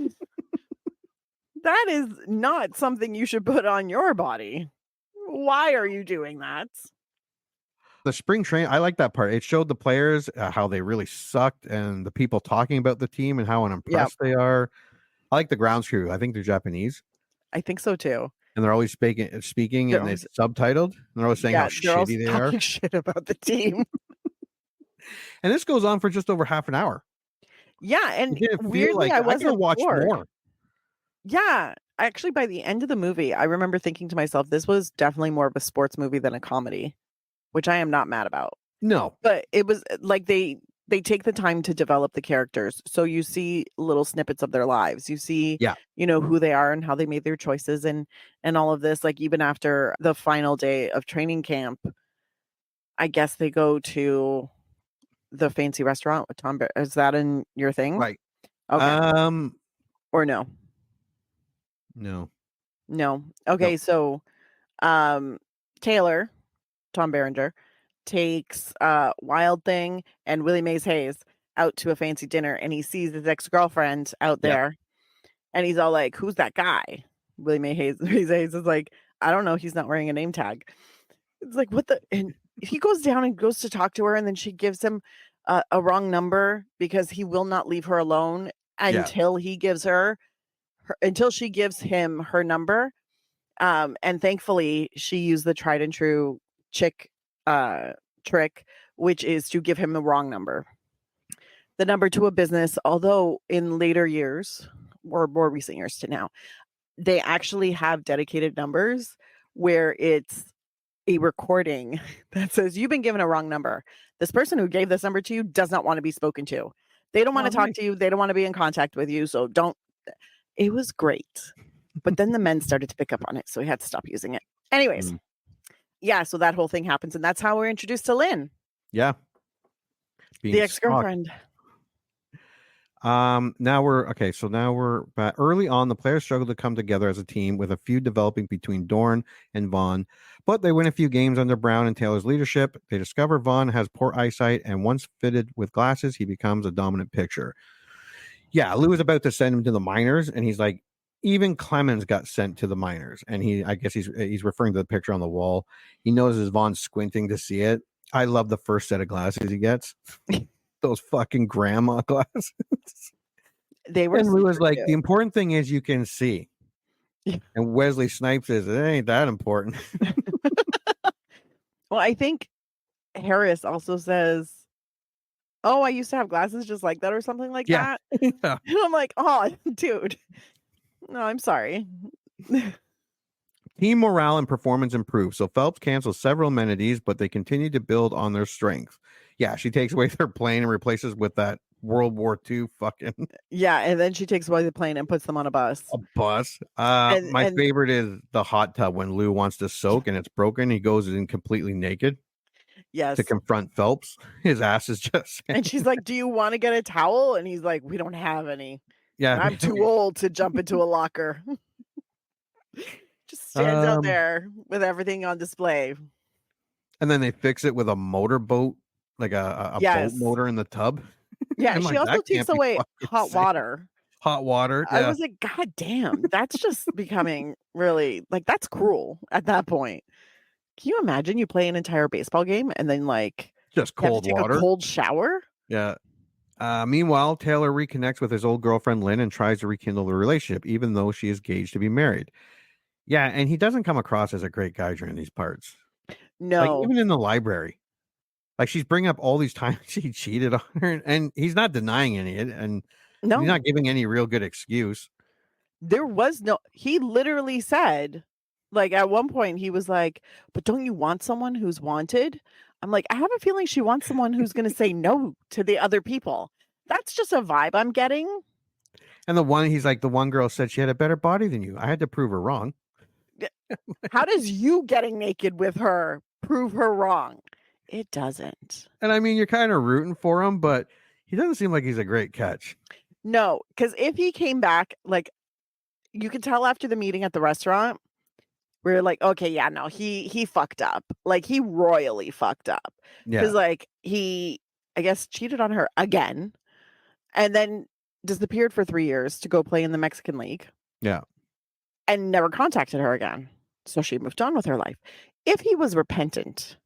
that is not something you should put on your body. Why are you doing that? The spring train, I like that part. It showed the players how they really sucked and the people talking about the team and how unimpressed they are. I like the grounds crew. I think they're Japanese. I think so too. And they're always speaking and it's subtitled. And they're always saying how shitty they are. Shit about the team. And this goes on for just over half an hour. Yeah, and weirdly, I wasn't watch more. Yeah, actually, by the end of the movie, I remember thinking to myself, this was definitely more of a sports movie than a comedy, which I am not mad about. No, but it was like they take the time to develop the characters, so you see little snippets of their lives. You see, who they are and how they made their choices, and all of this. Like even after the final day of training camp, I guess they go to the fancy restaurant with Tom. Is that in your thing? Right. Okay. Or no? No. Okay. No. So, Taylor, Tom Berenger, takes Wild Thing and Willie Mays Hayes out to a fancy dinner, and he sees his ex-girlfriend out there, and he's all like, "Who's that guy?" Willie Mays Hayes is like, "I don't know. He's not wearing a name tag." It's like, what the? And he goes down and goes to talk to her, and then she gives him a wrong number because he will not leave her alone until he gives until she gives him her number. And thankfully, she used the tried and true chick trick, which is to give him the wrong number. The number to a business, although in later years or more recent years to now, they actually have dedicated numbers where it's a recording that says you've been given a wrong number. This person who gave this number to you does not want to be spoken to. They don't want to talk to you. They don't want to be in contact with you. So don't. It was great. But then the men started to pick up on it. So he had to stop using it. Anyways. Yeah. So that whole thing happens. And that's how we're introduced to Lynn. Yeah. The ex-girlfriend. Now we're back. Early on, the players struggle to come together as a team with a feud developing between Dorn and Vaughn, but they win a few games under Brown and Taylor's leadership. They discover Vaughn has poor eyesight, and once fitted with glasses, he becomes a dominant pitcher. Yeah, Lou is about to send him to the minors, and he's like, even Clemens got sent to the minors, and I guess he's referring to the picture on the wall. He notices Vaughn squinting to see it, I love the first set of glasses he gets. Those fucking grandma glasses. They were And Lou was super like, cute. the important thing is you can see. Yeah. And Wesley Snipes says, it ain't that important. Well, I think Harris also says, "Oh, I used to have glasses just like that," or something like Yeah. that. And I'm like, "Oh, dude. No, I'm sorry." Team morale and performance improve. So Phelps cancels several amenities, but they continue to build on their strength. Yeah, she takes away their plane and replaces with that World War II fucking Yeah, and then she takes away the plane and puts them on a bus. bus. And My favorite is the hot tub when Lou wants to soak and it's broken. He goes in completely naked yes. to confront Phelps. His ass is just And she's like, "Do you want to get a towel?" And he's like, "We don't have any. yeah. I'm too old to jump into a locker." Just stands out there with everything on display. And then they fix it with a motorboat, like a boat Yes. motor in the tub. Yeah, I'm she like, also that takes can't be away fucking hot safe. water. Hot water. I Yeah. was like, "God damn, that's just becoming really like that's cruel at that point." Can you imagine you play an entire baseball game and then like Just you have to cold take water. a cold shower? Yeah. Meanwhile, Taylor reconnects with his old girlfriend Lynn and tries to rekindle the relationship, even though she is engaged to be married. Yeah, and he doesn't come across as a great guy during these parts. Like No. even in the library, like she's bringing up all these times he cheated on her, and he's not denying any of it, and No. he's not giving any real good excuse. There was no he literally said, like, at one point, he was like, "But don't you want someone who's wanted?" I'm like, "I have a feeling she wants someone who's gonna say no to the other people." That's just a vibe I'm getting. And he's like, the one girl said she had a better body than you. I had to prove her wrong. How does you getting naked with her prove her wrong? It doesn't. And I mean, you're kind of rooting for him, but he doesn't seem like he's a great catch. No, because if he came back, like, you could tell after the meeting at the restaurant, we're like, okay, yeah, no, he fucked up. Like, he royally fucked up. Yeah. Because, like, he, I guess, cheated on her again and then disappeared for 3 years to go play in the Mexican League Yeah. and never contacted her again. So she moved on with her life. If he was repentant,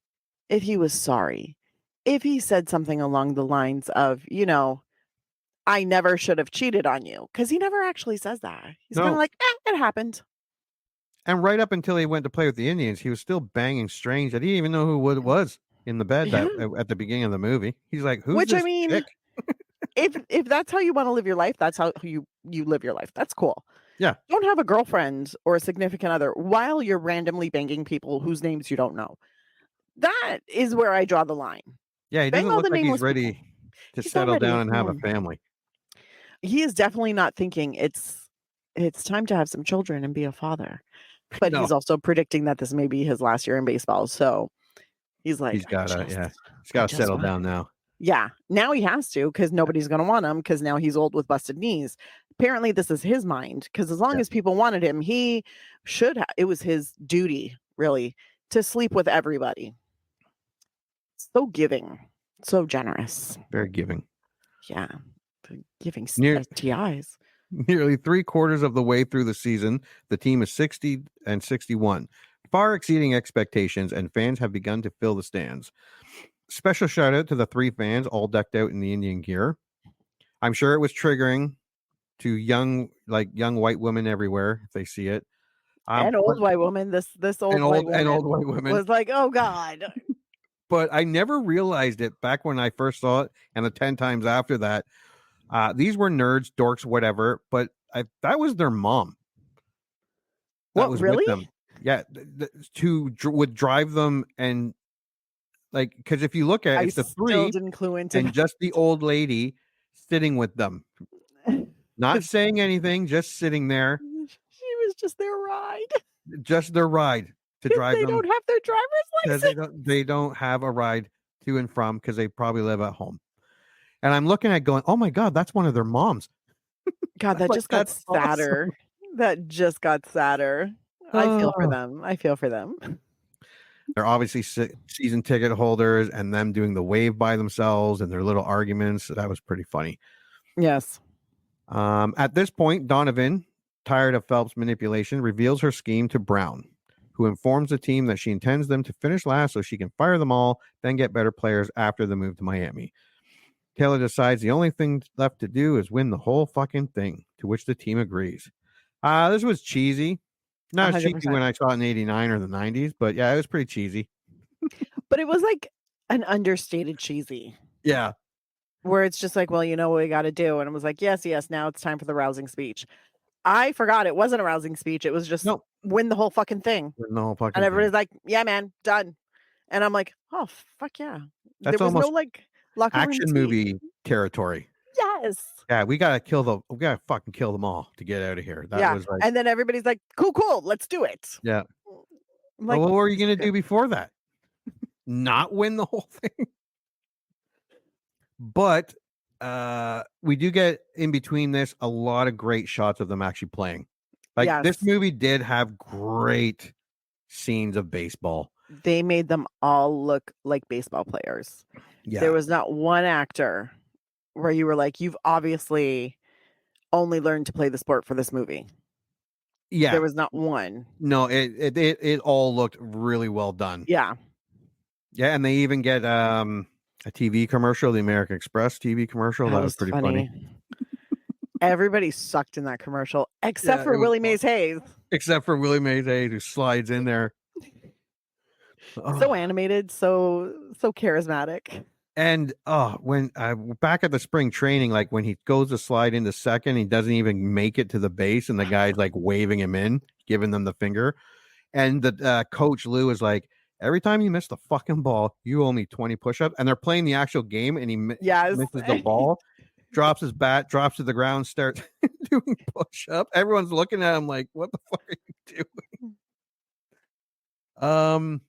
if he was sorry, if he said something along the lines of, you know, I never should have cheated on you, because he never actually says that. He's kind of No. like, it happened. And right up until he went to play with the Indians, he was still banging strange. I didn't even know who it was in the bed Yeah. at the beginning of the movie. He's like, who's Which, this I mean, chick? if that's how you want to live your life, that's how you live your life. That's cool. Yeah. Don't have a girlfriend or a significant other while you're randomly banging people whose names you don't know. That is where I draw the line. Yeah, he Bang doesn't all look the like he's nameless ready people. to He's not settle ready. down and have a No. family. He is definitely not thinking it's time to have some children and be a father. But No. he's also predicting that this may be his last year in baseball. So he's like, He's got to just settle want down it." now. Yeah, now he has to because nobody's going to want him because now he's old with busted knees. Apparently, this is his mind because as long as people wanted him, he should have. It was his duty, really, to sleep with everybody. So giving, so generous. Very giving. Yeah, giving Near- STIs. Nearly 3/4 of the way through the season, the team is 60-61, far exceeding expectations, and fans have begun to fill the stands. Special shout out to the 3 fans all decked out in the Indian gear. I'm sure it was triggering to young white women everywhere if they see it. And old white woman. This old white woman was like, oh God. But I never realized it back when I first saw it, and the 10 times after that. These were nerds, dorks, whatever, but that was their mom. What, really? With them. Yeah, would drive them and like, because if you look at it, it's the 3 didn't clue into and just the old lady sitting with them, not saying anything, just sitting there. She was just their ride. Just their ride to drive they them. don't have their driver's license. They don't have a ride to and from because they probably live at home. And I'm looking at going, oh my God, that's one of their moms. God, that just got sadder. Awesome. That just got sadder. I feel for them. I feel for them. They're obviously season ticket holders and them doing the wave by themselves and their little arguments. That was pretty funny. Yes. At this point, Donovan, tired of Phelps' manipulation, reveals her scheme to Brown, who informs the team that she intends them to finish last so she can fire them all, then get better players after the move to Miami. Taylor decides the only thing left to do is win the whole fucking thing, to which the team agrees. This was cheesy. Not as cheesy 100%. when I saw it in 89 or the 90s, but yeah, it was pretty cheesy. But it was like an understated cheesy. Yeah. Where it's just like, well, you know what we got to do. And I was like, yes, now it's time for the rousing speech. I forgot it wasn't a rousing speech. It was just win the whole fucking thing. Win the whole fucking and everybody's thing. like, yeah, man, done. And I'm like, oh, fuck yeah. That's there was no like locker room action tea. movie territory. Yes. Yeah, we gotta fucking kill them all to get out of here. That was like, and then everybody's like, cool, let's do it. Yeah. Like, well, what were you gonna do before that? Not win the whole thing. But we do get in between this a lot of great shots of them actually playing. Like this movie did have great scenes of baseball. They made them all look like baseball players. Yeah. There was not one actor where you were like, you've obviously only learned to play the sport for this movie. Yeah. There was not one. No, it all looked really well done. Yeah. Yeah, and they even get a TV commercial, the American Express TV commercial. That was pretty funny. Everybody sucked in that commercial, except for Willie Mays Hayes. Except for Willie Mays Hayes, who slides in there. So animated, so charismatic. And when back at the spring training, like when he goes to slide into second, he doesn't even make it to the base, and the guy's like waving him in, giving them the finger. And the coach Lou is like, every time you miss the fucking ball, you owe me 20 push-ups. And they're playing the actual game, and he misses the ball, drops his bat, drops to the ground, starts doing push-ups. Everyone's looking at him like, what the fuck are you doing?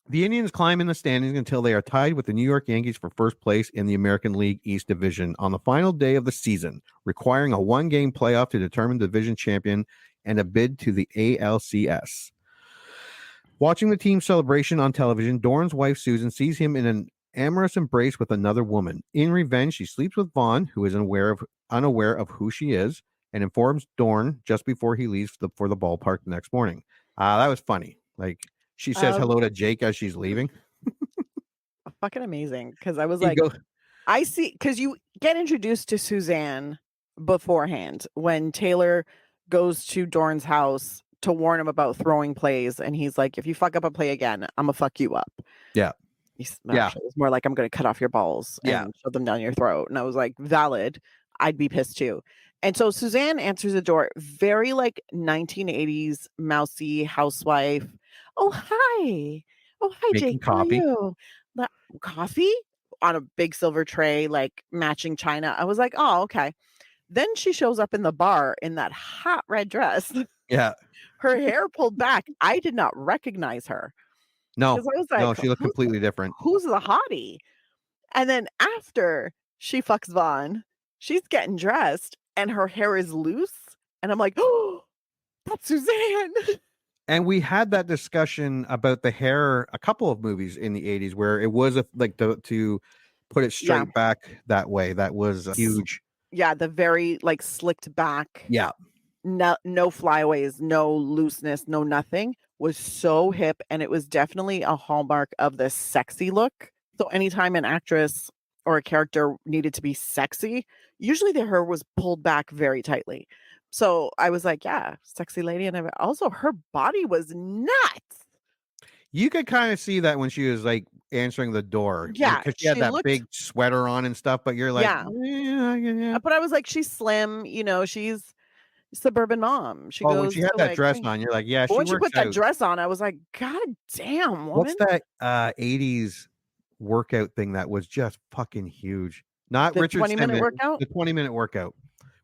The Indians climb in the standings until they are tied with the New York Yankees for first place in the American League East Division on the final day of the season, requiring a one-game playoff to determine the division champion and a bid to the ALCS. Watching the team celebration on television, Dorn's wife Susan sees him in an amorous embrace with another woman. In revenge, she sleeps with Vaughn, who is unaware of who she is, and informs Dorn just before he leaves for the ballpark the next morning. That was funny. Like, she says hello to Jake as she's leaving. Fucking amazing. Because I was like, I see, because you get introduced to Suzanne beforehand when Taylor goes to Dorn's house to warn him about throwing plays. And he's like, if you fuck up a play again, I'm going to fuck you up. Yeah. It was more like, I'm going to cut off your balls and shove them down your throat. And I was like, valid. I'd be pissed too. And so Suzanne answers the door, very like 1980s mousy housewife. Oh, hi. Oh, hi, Making Jake. coffee. How are you? Coffee on a big silver tray, like matching china. I was like, oh, okay. Then she shows up in the bar in that hot red dress. Yeah. Her hair pulled back. I did not recognize her. No, I was like, no, she looked completely different. Who's the hottie? And then after she fucks Vaughn, she's getting dressed and her hair is loose. And I'm like, oh, that's Suzanne. And we had that discussion about the hair a couple of movies in the 80s where it was to put it straight back that way. That was huge. Yeah, the very like slicked back. Yeah. No flyaways, no looseness, no nothing. Was so hip, and it was definitely a hallmark of the sexy look. So anytime an actress or a character needed to be sexy, usually their hair was pulled back very tightly. So I was like, yeah, sexy lady. And also her body was nuts. You could kind of see that when she was like answering the door. Yeah. Because she had that big sweater on and stuff, but you're like, yeah. But I was like, she's slim, she's suburban mom. She goes when she had that dress on, you're like, yeah, she when she put that out. dress on, I was like, God damn, woman. What's that 80s workout thing that was just fucking huge? Not the Richard 20-minute Simmons, workout? the 20-minute workout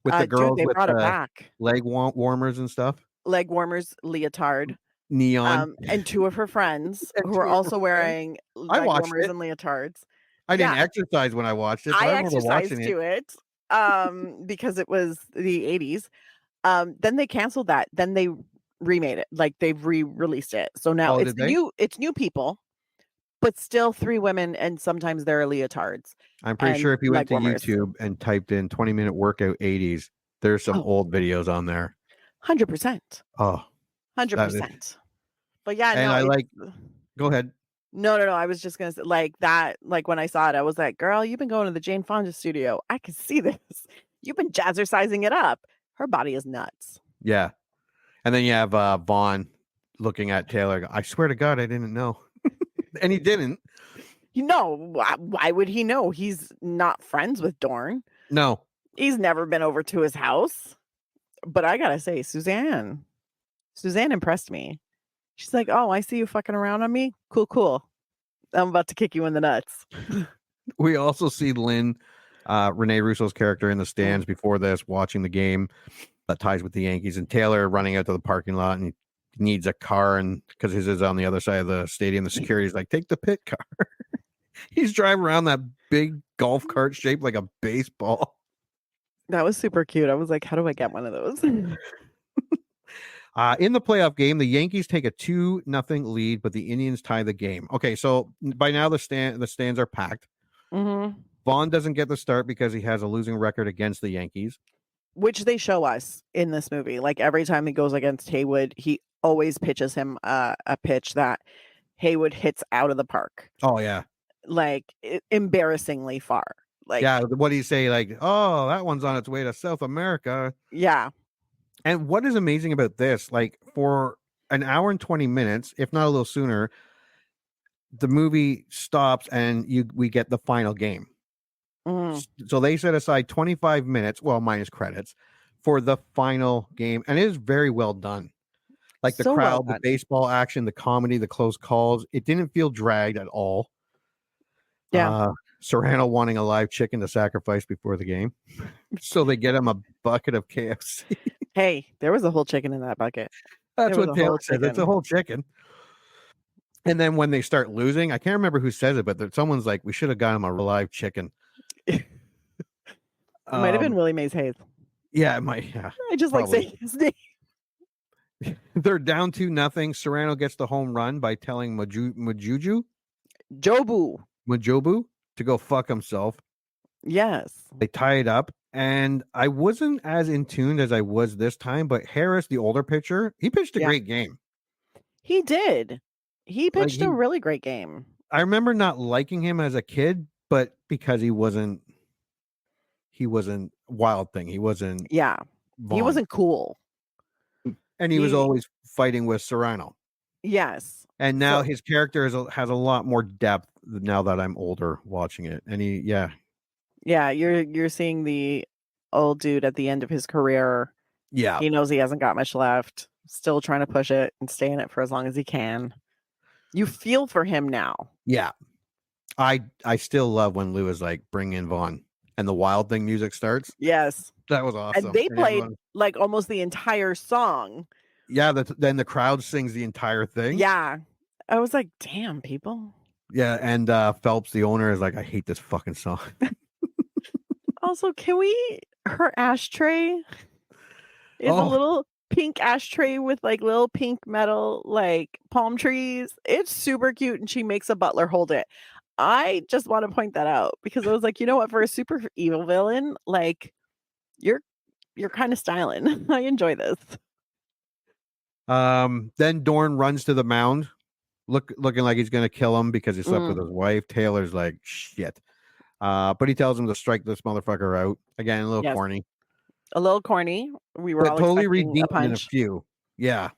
with the girls they with brought it back. Leg warmers and stuff. Leg warmers, leotard. Neon. And two of her friends who are also wearing leg warmers and leotards. I didn't exercise when I watched it. So I exercised to it because it was the 80s. Then they canceled that. Then they remade it. Like they've re-released it. So now it's new people, but still 3 women, and sometimes there are leotards. I'm pretty sure if you went to YouTube and typed in 20-minute workout 80s, there's some old videos on there. 100%. Oh, 100%. But yeah, And no, I it's like. Go ahead. no. I was just gonna say like that. Like when I saw it, I was like, "Girl, you've been going to the Jane Fonda studio. I can see this. You've been jazzercising it up. Her body is nuts." Yeah. And then you have Vaughn looking at Taylor. I swear to God, I didn't know. And he didn't. You know, why would he know? He's not friends with Dorn. No. He's never been over to his house. But I gotta say, Suzanne impressed me. She's like, "Oh, I see you fucking around on me. Cool. I'm about to kick you in the nuts." We also see Lynn, Renee Russo's character, in the stands before this, watching the game that ties with the Yankees, and Taylor running out to the parking lot, and he needs a car, and because his is on the other side of the stadium, the security's like, "Take the pit car." He's driving around that big golf cart shaped like a baseball. That was super cute. I was like, "How do I get one of those?" In the playoff game, the Yankees take a 2-0 lead, but the Indians tie the game. Okay, so by now the stands are packed. Mm-hmm. Vaughn doesn't get the start because he has a losing record against the Yankees, which they show us in this movie. Like every time he goes against Haywood, he always pitches him a pitch that Haywood hits out of the park. Oh yeah, like embarrassingly far. Like yeah, what do you say? Like, oh, that one's on its way to South America. Yeah. And what is amazing about this, like for an hour and 20 minutes, if not a little sooner, the movie stops and we get the final game. So they set aside 25 minutes, well, minus credits, for the final game. And it is very well done. Like the crowd, the baseball action, the comedy, the close calls. It didn't feel dragged at all. Yeah. Serrano wanting a live chicken to sacrifice before the game. So they get him a bucket of KFC. Hey, there was a whole chicken in that bucket. That's what Taylor said. It's a whole chicken. And then when they start losing, I can't remember who says it, but someone's like, "We should have got him a live chicken." It might have been Willie Mays Hayes. Yeah, it might. Yeah, I just like saying his name. They're down 2-0. Serrano gets the home run by telling Majobu to go fuck himself. Yes. They tie it up. And I wasn't as in tune as I was this time, but Harris, the older pitcher, he pitched a great game. He did. He pitched a really great game. I remember not liking him as a kid, but because he wasn't Wild Thing. He wasn't. Yeah. Vaughn. He wasn't cool. And he was always fighting with Serrano. Yes. And now his character has a lot more depth now that I'm older watching it. And yeah, you're seeing the old dude at the end of his career. Yeah. He knows he hasn't got much left. Still trying to push it and stay in it for as long as he can. You feel for him now. Yeah. I still love when Lou is like, "Bring in Vaughn," and the Wild Thing music starts. Yes. That was awesome. And they played like almost the entire song. Yeah, then the crowd sings the entire thing. Yeah. I was like, damn, people. Yeah, and Phelps, the owner, is like, "I hate this fucking song." Also, her ashtray is a little pink ashtray with like little pink metal like palm trees. It's super cute, and she makes a butler hold it. I just want to point that out because I was like, you know what, for a super evil villain, like you're kind of styling. I enjoy this. Then Dorn runs to the mound, looking like he's gonna kill him because he slept with his wife. Taylor's like, "Shit," but he tells him to strike this motherfucker out. Again, a little corny. A little corny. We were all totally redeemed in a few. Yeah.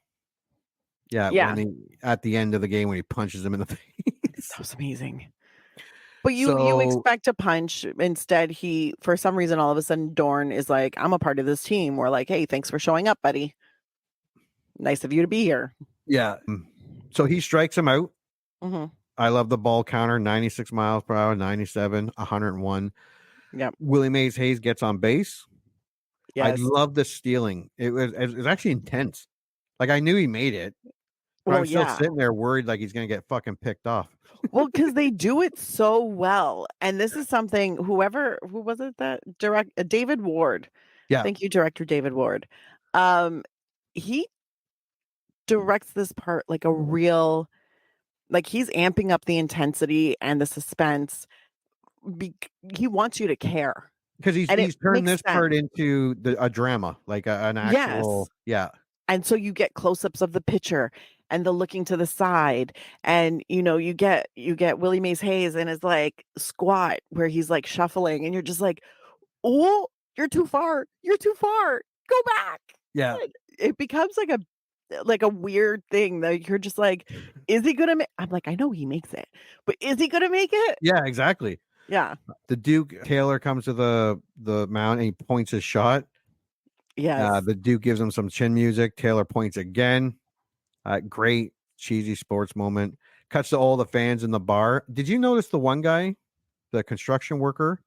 When at the end of the game when he punches him in the face. That was amazing. But you expect a punch. Instead, he, for some reason, all of a sudden, Dorn is like, "I'm a part of this team." We're like, "Hey, thanks for showing up, buddy. Nice of you to be here." Yeah. So he strikes him out. Mm-hmm. I love the ball counter, 96 miles per hour, 97, 101. Yeah. Willie Mays Hayes gets on base. Yes. I love the stealing. It was actually intense. Like I knew he made it. But I'm still sitting there worried like he's going to get fucking picked off. Well, because they do it so well. And this is something, who was it that David Ward. Yeah. Thank you, director David Ward. He directs this part like a real, like he's amping up the intensity and the suspense. He wants you to care. Because he's turned this part into a drama, like an actual, And so you get close-ups of the pitcher and the looking to the side, and you get Willie Mays Hayes and his like squat where he's like shuffling, and you're just like, oh, you're too far, go back. Yeah. It becomes like a weird thing that you're just like, is he gonna make? I'm like, I know he makes it, but is he gonna make it? Yeah, exactly. Yeah. The Duke Taylor comes to the mound and he points his shot. Yes. The Duke gives him some chin music. Taylor points again. Great cheesy sports moment. Cuts to all the fans in the bar. Did you notice the one guy, the construction worker,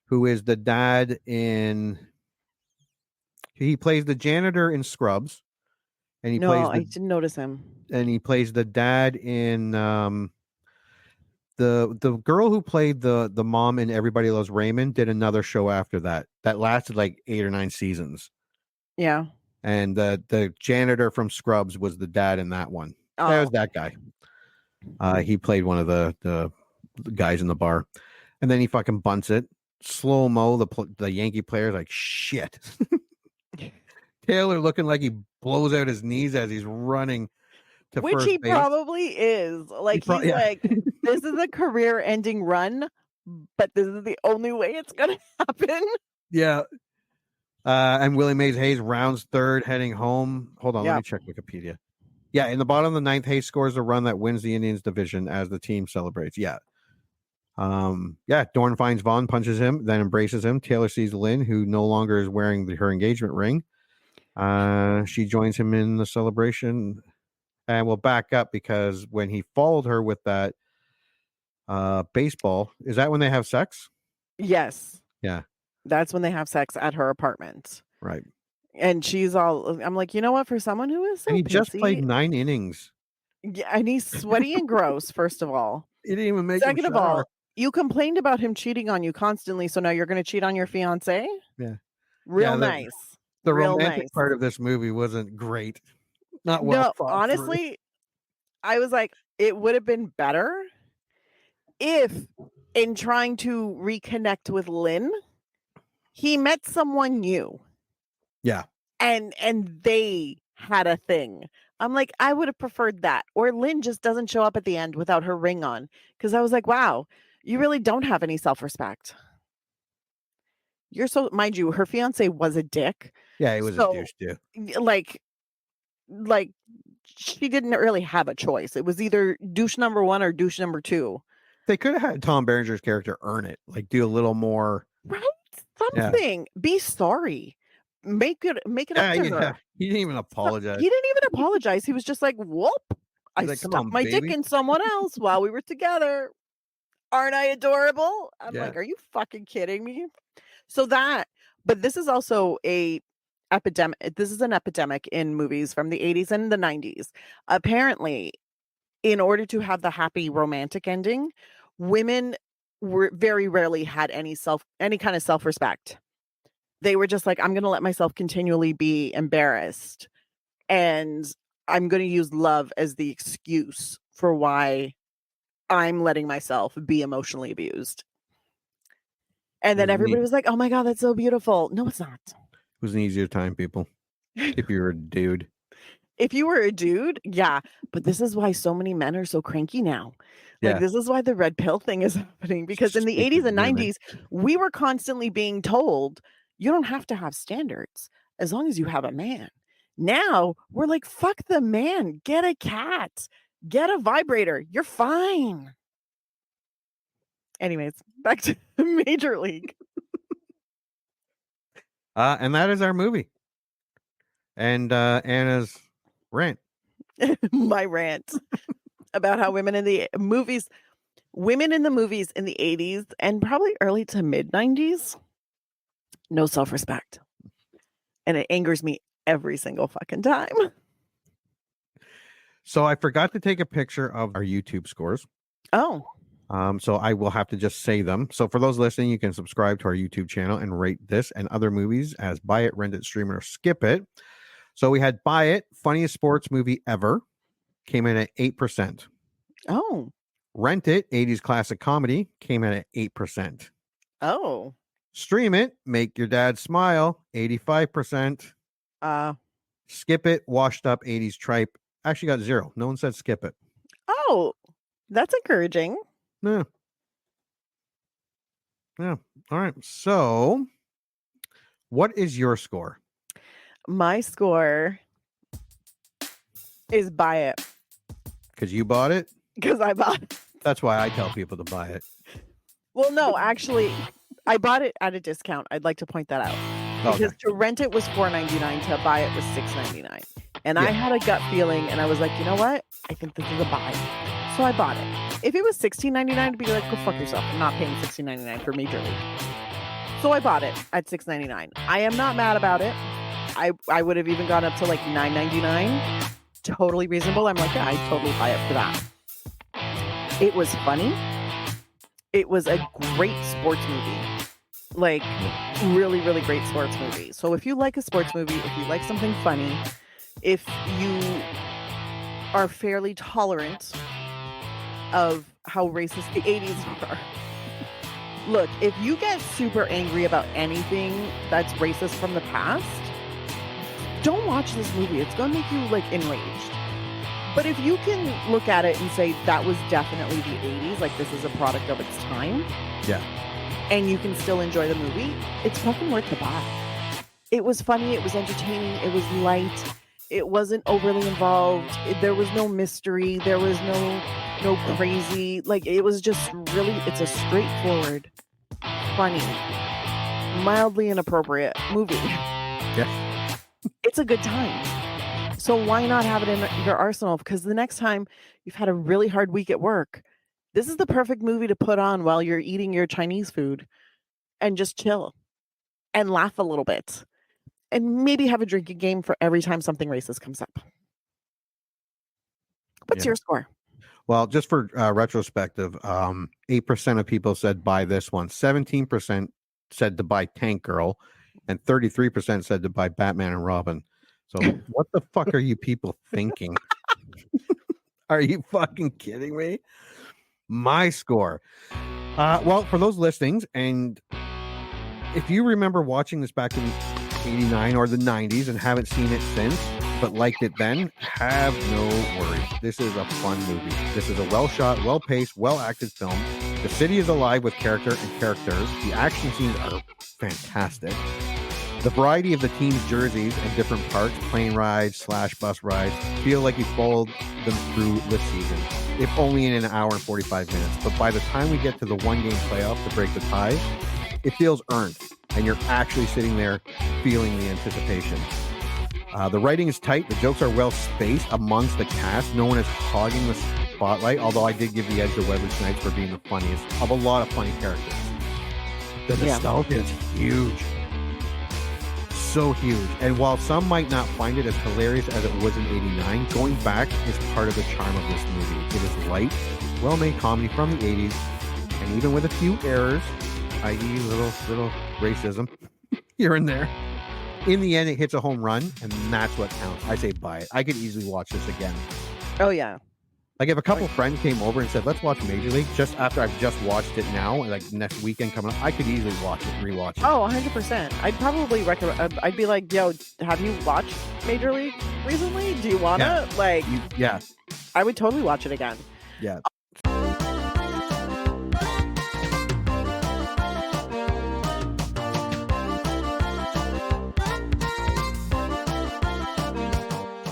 who is the dad in? He plays the janitor in Scrubs, and I didn't notice him. And he plays the dad in the girl who played the mom in Everybody Loves Raymond did another show after that lasted like 8 or 9 seasons. Yeah. And the janitor from Scrubs was the dad in that one. Oh. That was that guy. He played one of the guys in the bar, and then he fucking bunts it. Slow mo. The Yankee player's like shit. Taylor looking like he blows out his knees as he's running to Which first he base. Probably is. Like he's like, this is a career-ending run, but this is the only way it's gonna happen. Yeah. And Willie Mays Hayes rounds third, heading home. Hold on, let me check Wikipedia. Yeah, in the bottom of the ninth, Hayes scores a run that wins the Indians division as the team celebrates. Yeah. Dorn finds Vaughn, punches him, then embraces him. Taylor sees Lynn, who no longer is wearing her engagement ring. She joins him in the celebration. And we'll back up because when he followed her with that baseball, is that when they have sex? Yes. Yeah. That's when they have sex at her apartment. Right. And she's all, I'm like, you know what? For someone who is so and he pissy, just played 9 innings. Yeah, and he's sweaty and gross, first of all. He didn't even make Second him of all, shower. you complained about him cheating on you constantly, so now you're going to cheat on your fiance? Yeah. Real nice. The Real romantic nice. part of this movie wasn't great. Not well thought honestly, through. I was like, it would have been better if, in trying to reconnect with Lynn, he met someone new. Yeah. And they had a thing. I'm like, I would have preferred that. Or Lynn just doesn't show up at the end without her ring on. Because I was like, wow, you really don't have any self-respect. You're so, mind you, her fiance was a dick. Yeah, he was a douche too. Like she didn't really have a choice. It was either douche number 1 or douche number 2. They could have had Tom Berenger's character earn it, like do a little more. Right? Something. Yeah. Be sorry. Make it up to her. He didn't even apologize. He didn't even apologize. He was just like, whoop. I like, stuck my dick in someone else while we were together. Aren't I adorable? I'm like, are you fucking kidding me? So but this is also a epidemic. This is an epidemic in movies from the 80s and the 90s. Apparently, in order to have the happy romantic ending, women were very rarely had any kind of self-respect. They were just like, I'm going to let myself continually be embarrassed, and I'm going to use love as the excuse for why I'm letting myself be emotionally abused. And then everybody was like, oh my God, that's so beautiful. No, it's not. It was an easier time, people. If you were a dude. If you were a dude, yeah. But this is why so many men are so cranky now. Like, this is why the red pill thing is happening. Because in the 80s and 90s, we were constantly being told, you don't have to have standards as long as you have a man. Now, we're like, fuck the man. Get a cat. Get a vibrator. You're fine. Anyways, back to Major League. And that is our movie. And Anna's rant. My rant about how women in the movies in the 80s and probably early to mid 90s, no self-respect. And it angers me every single fucking time. So I forgot to take a picture of our YouTube scores. Oh. So I will have to just say them. So for those listening, you can subscribe to our YouTube channel and rate this and other movies as Buy It, Rent It, Stream It, or Skip It. So we had Buy It, funniest sports movie ever, came in at 8%. Oh. Rent It, 80s classic comedy, came in at 8%. Oh. Stream It, make your dad smile, 85%. Skip It, washed up 80s tripe, Actually got 0. No one said skip it. Oh, that's encouraging. Yeah. Yeah. All right. So, what is your score? My score is buy it. Because you bought it? Because I bought it. That's why I tell people to buy it. Well, no, actually, I bought it at a discount. I'd like to point that out. Because to rent it was $4.99, to buy it was $6.99. And I had a gut feeling, and I was like, you know what? I think this is a buy. So I bought it. If it was $16.99, I'd be like, go fuck yourself. I'm not paying $16.99 for Major League. So I bought it at $6.99. I am not mad about it. I would have even gone up to like $9.99. Totally reasonable. I'm like, yeah, I'd totally buy it for that. It was funny. It was a great sports movie. Like, really, really great sports movie. So if you like a sports movie, if you like something funny, if you are fairly tolerant of how racist the 80s were. Look, if you get super angry about anything that's racist from the past, don't watch this movie. It's going to make you, like, enraged. But if you can look at it and say that was definitely the 80s, like this is a product of its time. Yeah. And you can still enjoy the movie, it's fucking worth the buy. It was funny, it was entertaining, it was light, it wasn't overly involved, there was no mystery, there was no crazy, like it was just really, it's a straightforward, funny, mildly inappropriate movie. Yeah. It's a good time. So why not have it in your arsenal? Because the next time you've had a really hard week at work, this is the perfect movie to put on while you're eating your Chinese food and just chill and laugh a little bit and maybe have a drinking game for every time something racist comes up. What's your score? Well, just for retrospective, 8% of people said buy this one, 17% said to buy Tank Girl, and 33% said to buy Batman and Robin. So what the fuck are you people thinking? Are you fucking kidding me? My score. Well, for those listings, and if you remember watching this back in 89 or the 90s and haven't seen it since, but liked it then, have no worries. This is a fun movie. This is a well-shot, well-paced, well-acted film. The city is alive with character and characters. The action scenes are fantastic. The variety of the team's jerseys and different parks, plane rides / bus rides, feel like you followed them through the season, if only in an hour and 45 minutes. But by the time we get to the one-game playoff to break the tie, it feels earned, and you're actually sitting there feeling the anticipation. The writing is tight. The jokes are well spaced amongst the cast. No one is hogging the spotlight, although I did give the edge to Wesley Snipes for being the funniest of a lot of funny characters. The nostalgia is huge. So huge. And while some might not find it as hilarious as it was in 89, going back is part of the charm of this movie. It is light, well-made comedy from the 80s, and even with a few errors, i.e. little racism here and there, in the end it hits a home run, and that's what counts. I say buy it. I could easily watch this again. Oh yeah. Like if a couple friends came over and said, let's watch Major League, just after I've just watched it now, like next weekend coming up, I could easily watch it, rewatch it. Oh, 100%. I'd probably recommend, I'd be like, yo, have you watched Major League recently? Do you want to? Yeah. I would totally watch it again. Yeah.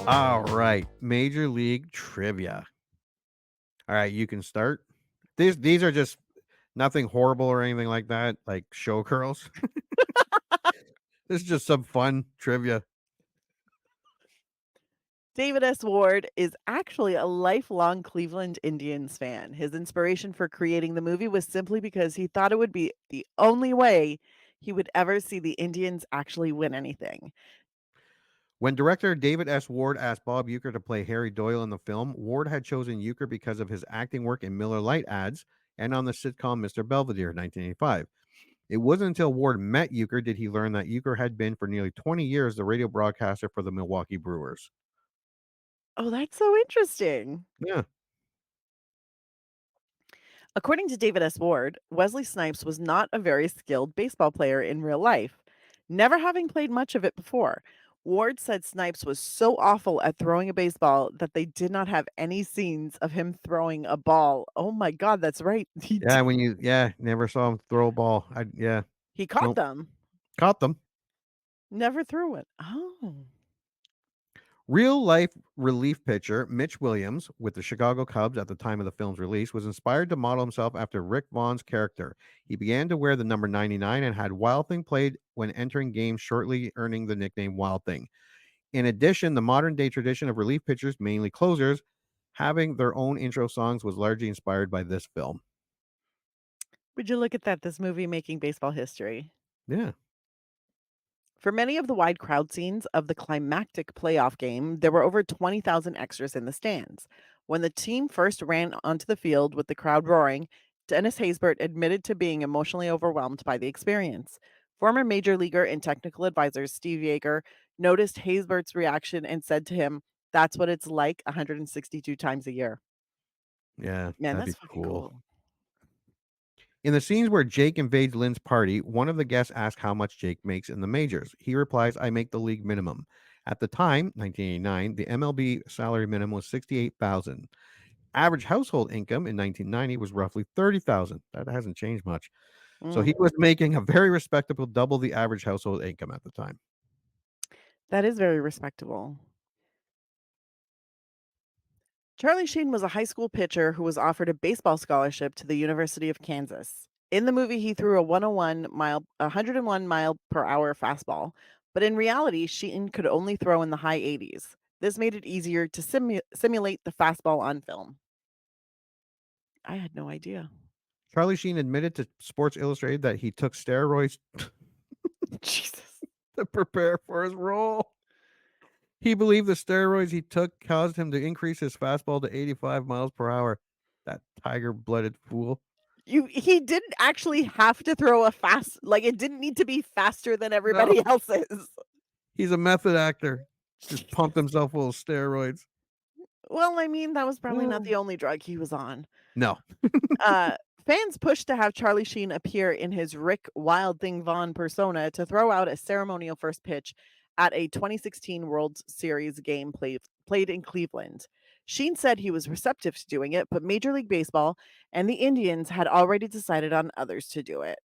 All right. Major League trivia. All right, you can start. These are just nothing horrible or anything like that, like showgirls. This is just some fun trivia. David S. Ward is actually a lifelong Cleveland Indians fan. His inspiration for creating the movie was simply because he thought it would be the only way he would ever see the Indians actually win anything. When director David S. Ward asked Bob Uecker to play Harry Doyle in the film, Ward had chosen Uecker because of his acting work in Miller Lite ads and on the sitcom Mr. Belvedere in 1985. It wasn't until Ward met Uecker did he learn that Uecker had been for nearly 20 years the radio broadcaster for the Milwaukee Brewers. Oh, that's so interesting. Yeah. According to David S. Ward, Wesley Snipes was not a very skilled baseball player in real life, never having played much of it before. Ward said Snipes was so awful at throwing a baseball that they did not have any scenes of him throwing a ball. Oh my god, that's right. Yeah, never saw him throw a ball. He caught Nope, them. caught them. Never threw it. Oh. Real life relief pitcher Mitch Williams, with the Chicago Cubs at the time of the film's release, was inspired to model himself after Rick Vaughn's character. He began to wear the number 99 and had Wild Thing played when entering games, shortly earning the nickname Wild Thing. In addition, the modern day tradition of relief pitchers, mainly closers, having their own intro songs was largely inspired by this film. Would you look at that? This movie making baseball history. Yeah. For many of the wide crowd scenes of the climactic playoff game, there were over 20,000 extras in the stands. When the team first ran onto the field with the crowd roaring, Dennis Haysbert admitted to being emotionally overwhelmed by the experience. Former major leaguer and technical advisor Steve Yeager noticed Haysbert's reaction and said to him, "That's what it's like 162 times a year." Yeah, Man, that'd that's be fucking cool. cool. In the scenes where Jake invades Lynn's party, one of the guests asks how much Jake makes in the majors. He replies, "I make the league minimum." At the time, 1989, the MLB salary minimum was 68,000. Average household income in 1990 was roughly 30,000. That hasn't changed much. So he Mm, was making a very respectable double the average household income at the time. that is very respectable. Charlie Sheen was a high school pitcher who was offered a baseball scholarship to the University of Kansas. In the movie, he threw a 101 mile per hour fastball, but in reality, Sheen could only throw in the high 80s. This made it easier to simulate the fastball on film. I had no idea. Charlie Sheen admitted to Sports Illustrated that he took steroids Jesus. to prepare for his role. He believed the steroids he took caused him to increase his fastball to 85 miles per hour. That tiger-blooded fool. He didn't actually have to throw a fast, like, it didn't need to be faster than No, everybody else's. he's a method actor. Just pumped himself full of steroids. Well, I mean, that was probably not Oh. the only drug he was on. No. Uh, Fans pushed to have Charlie Sheen appear in his Rick Wild Thing Vaughn persona to throw out a ceremonial first pitch at a 2016 World Series game played in Cleveland. Sheen said he was receptive to doing it, but Major League Baseball and the Indians had already decided on others to do it.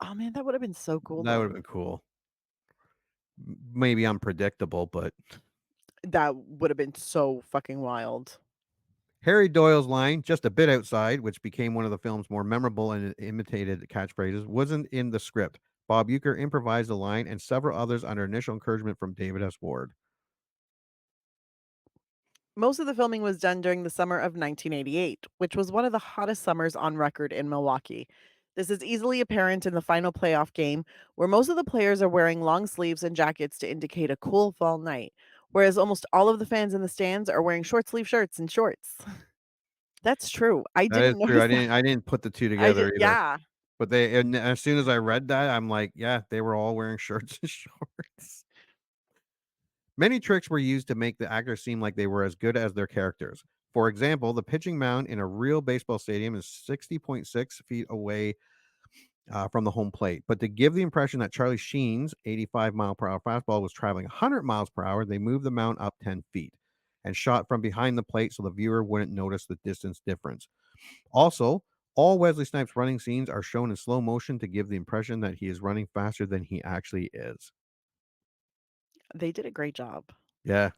Oh man, that would have been so cool That would have though. been cool. Maybe unpredictable, but That would have been so fucking wild. Harry Doyle's line, "just a bit outside," which became one of the film's more memorable and imitated catchphrases, wasn't in the script. Bob Uecker improvised the line and several others under initial encouragement from David S. Ward. Most of the filming was done during the summer of 1988, which was one of the hottest summers on record in Milwaukee. This is easily apparent in the final playoff game, where most of the players are wearing long sleeves and jackets to indicate a cool fall night, whereas almost all of the fans in the stands are wearing short sleeve shirts and shorts. That's true. I That is didn't true. notice that. I didn't put the 2 I did, together either. yeah. But and as soon as I read that, I'm like, yeah, they were all wearing shirts and shorts. Many tricks were used to make the actors seem like they were as good as their characters. For example, the pitching mound in a real baseball stadium is 60.6 feet away from the home plate. But to give the impression that Charlie Sheen's 85-mile-per-hour fastball was traveling 100 miles per hour, they moved the mound up 10 feet and shot from behind the plate so the viewer wouldn't notice the distance difference. Also, all Wesley Snipes running scenes are shown in slow motion to give the impression that he is running faster than he actually is. They did a great job. Yeah.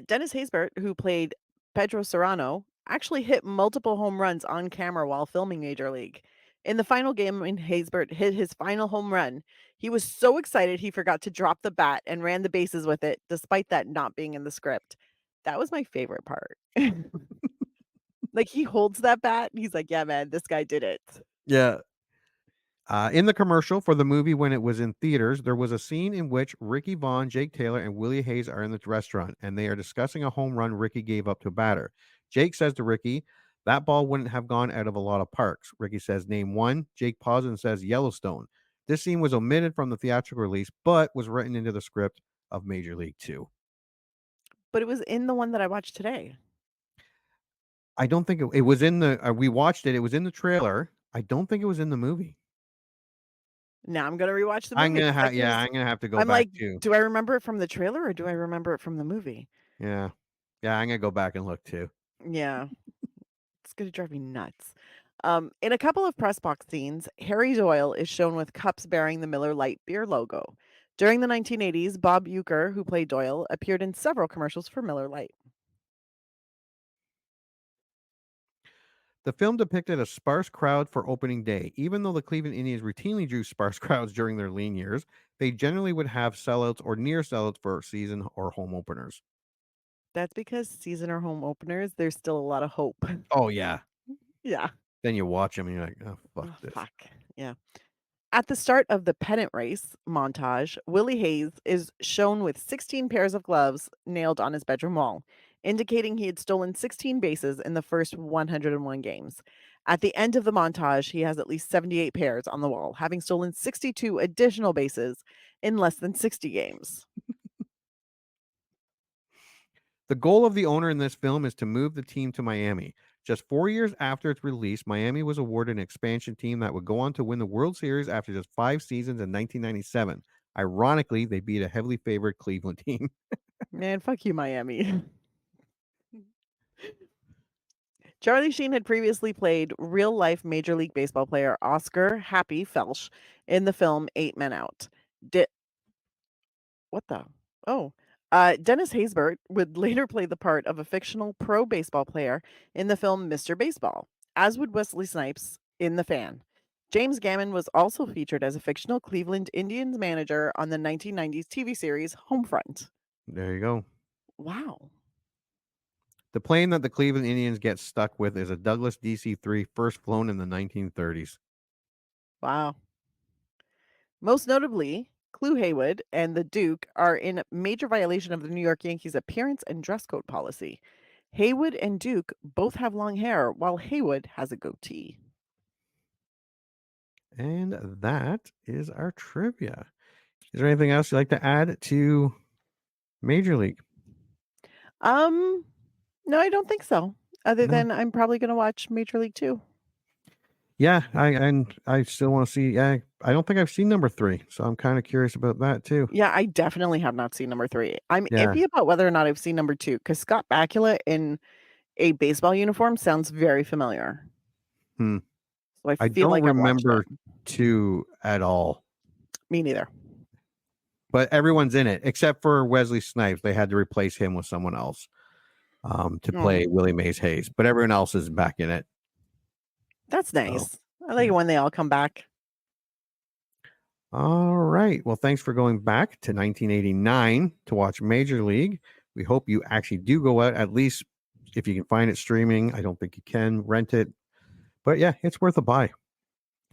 Dennis Haysbert, who played Pedro Serrano, actually hit multiple home runs on camera while filming Major League. In the final game, when Haysbert hit his final home run, he was so excited he forgot to drop the bat and ran the bases with it, despite that not being in the script. That was my favorite part. Like, he holds that bat, and he's like, "Yeah, man, this guy did it." Yeah. In the commercial for the movie when it was in theaters, there was a scene in which Ricky Vaughn, Jake Taylor, and Willie Hayes are in the restaurant and they are discussing a home run Ricky gave up to a batter. Jake says to Ricky, "That ball wouldn't have gone out of a lot of parks." Ricky says, "Name one." Jake pauses and says, "Yellowstone." This scene was omitted from the theatrical release, but was written into the script of Major League 2. But it was in the one that I watched today. I don't think it was in the, we watched it. It was in the trailer. I don't think it was in the movie. Now I'm gonna rewatch the movie. I'm gonna have to go I'm back like, too. do I remember it from the trailer or do I remember it from the movie? Yeah. Yeah, I'm gonna go back and look too. Yeah. It's gonna drive me nuts. In a couple of press box scenes, Harry Doyle is shown with cups bearing the Miller Lite beer logo. During the 1980s, Bob Uecker, who played Doyle, appeared in several commercials for Miller Lite. The film depicted a sparse crowd for opening day. Even though the Cleveland Indians routinely drew sparse crowds during their lean years, they generally would have sellouts or near sellouts for season or home openers. That's because season or home openers, there's still a lot of hope. Oh, yeah. Yeah. Then you watch them and you're like, oh, fuck Oh, this. fuck. Yeah. At the start of the pennant race montage, Willie Hayes is shown with 16 pairs of gloves nailed on his bedroom wall, indicating he had stolen 16 bases in the first 101 games. At the end of the montage, he has at least 78 pairs on the wall, having stolen 62 additional bases in less than 60 games. The goal of the owner in this film is to move the team to Miami. Just 4 years after its release, Miami was awarded an expansion team that would go on to win the World Series after just 5 seasons in 1997. Ironically, they beat a heavily favored Cleveland team. Man, fuck you, Miami. Charlie Sheen had previously played real-life Major League Baseball player Oscar Happy Felsch in the film 8 Men Out. What the? Oh. Dennis Haysbert would later play the part of a fictional pro baseball player in the film Mr. Baseball, as would Wesley Snipes in The Fan. James Gammon was also featured as a fictional Cleveland Indians manager on the 1990s TV series Homefront. There you go. Wow. The plane that the Cleveland Indians get stuck with is a Douglas DC-3, first flown in the 1930s. Wow. Most notably, Clu Haywood and the Duke are in major violation of the New York Yankees appearance and dress code policy. Haywood and Duke both have long hair, while Haywood has a goatee. And that is our trivia. Is there anything else you'd like to add to Major League? No, I don't think so. Other No. than I'm probably going to watch Major League 2. Yeah, I still want to see. Yeah, I don't think I've seen number 3, so I'm kind of curious about that too. Yeah, I definitely have not seen number 3. I'm Yeah. iffy about whether or not I've seen number 2 because Scott Bakula in a baseball uniform sounds very familiar. Hmm. So I I feel don't like I've watched remember it. 2 at all, Me neither. but everyone's in it except for Wesley Snipes. They had to replace him with someone else to play Willie Mays Hayes, but everyone else is back in it. That's nice. I like it when they all come back. All right. Well, thanks for going back to 1989 to watch Major League. We hope you actually do go out, at least if you can find it streaming. I don't think you can rent it, but yeah, it's worth a buy.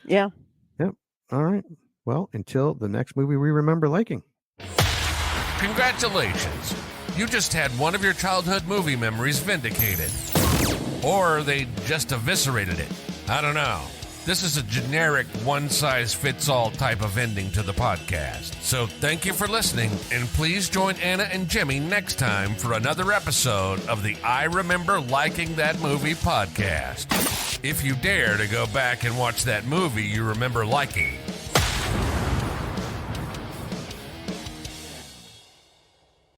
Yeah. Yep. All right. Well, until the next movie we remember liking. Congratulations. You just had one of your childhood movie memories vindicated. Or they just eviscerated it. I don't know. This is a generic one-size-fits-all type of ending to the podcast. So thank you for listening, and please join Anna and Jimmy next time for another episode of the I Remember Liking That Movie podcast. If you dare to go back and watch that movie you remember liking.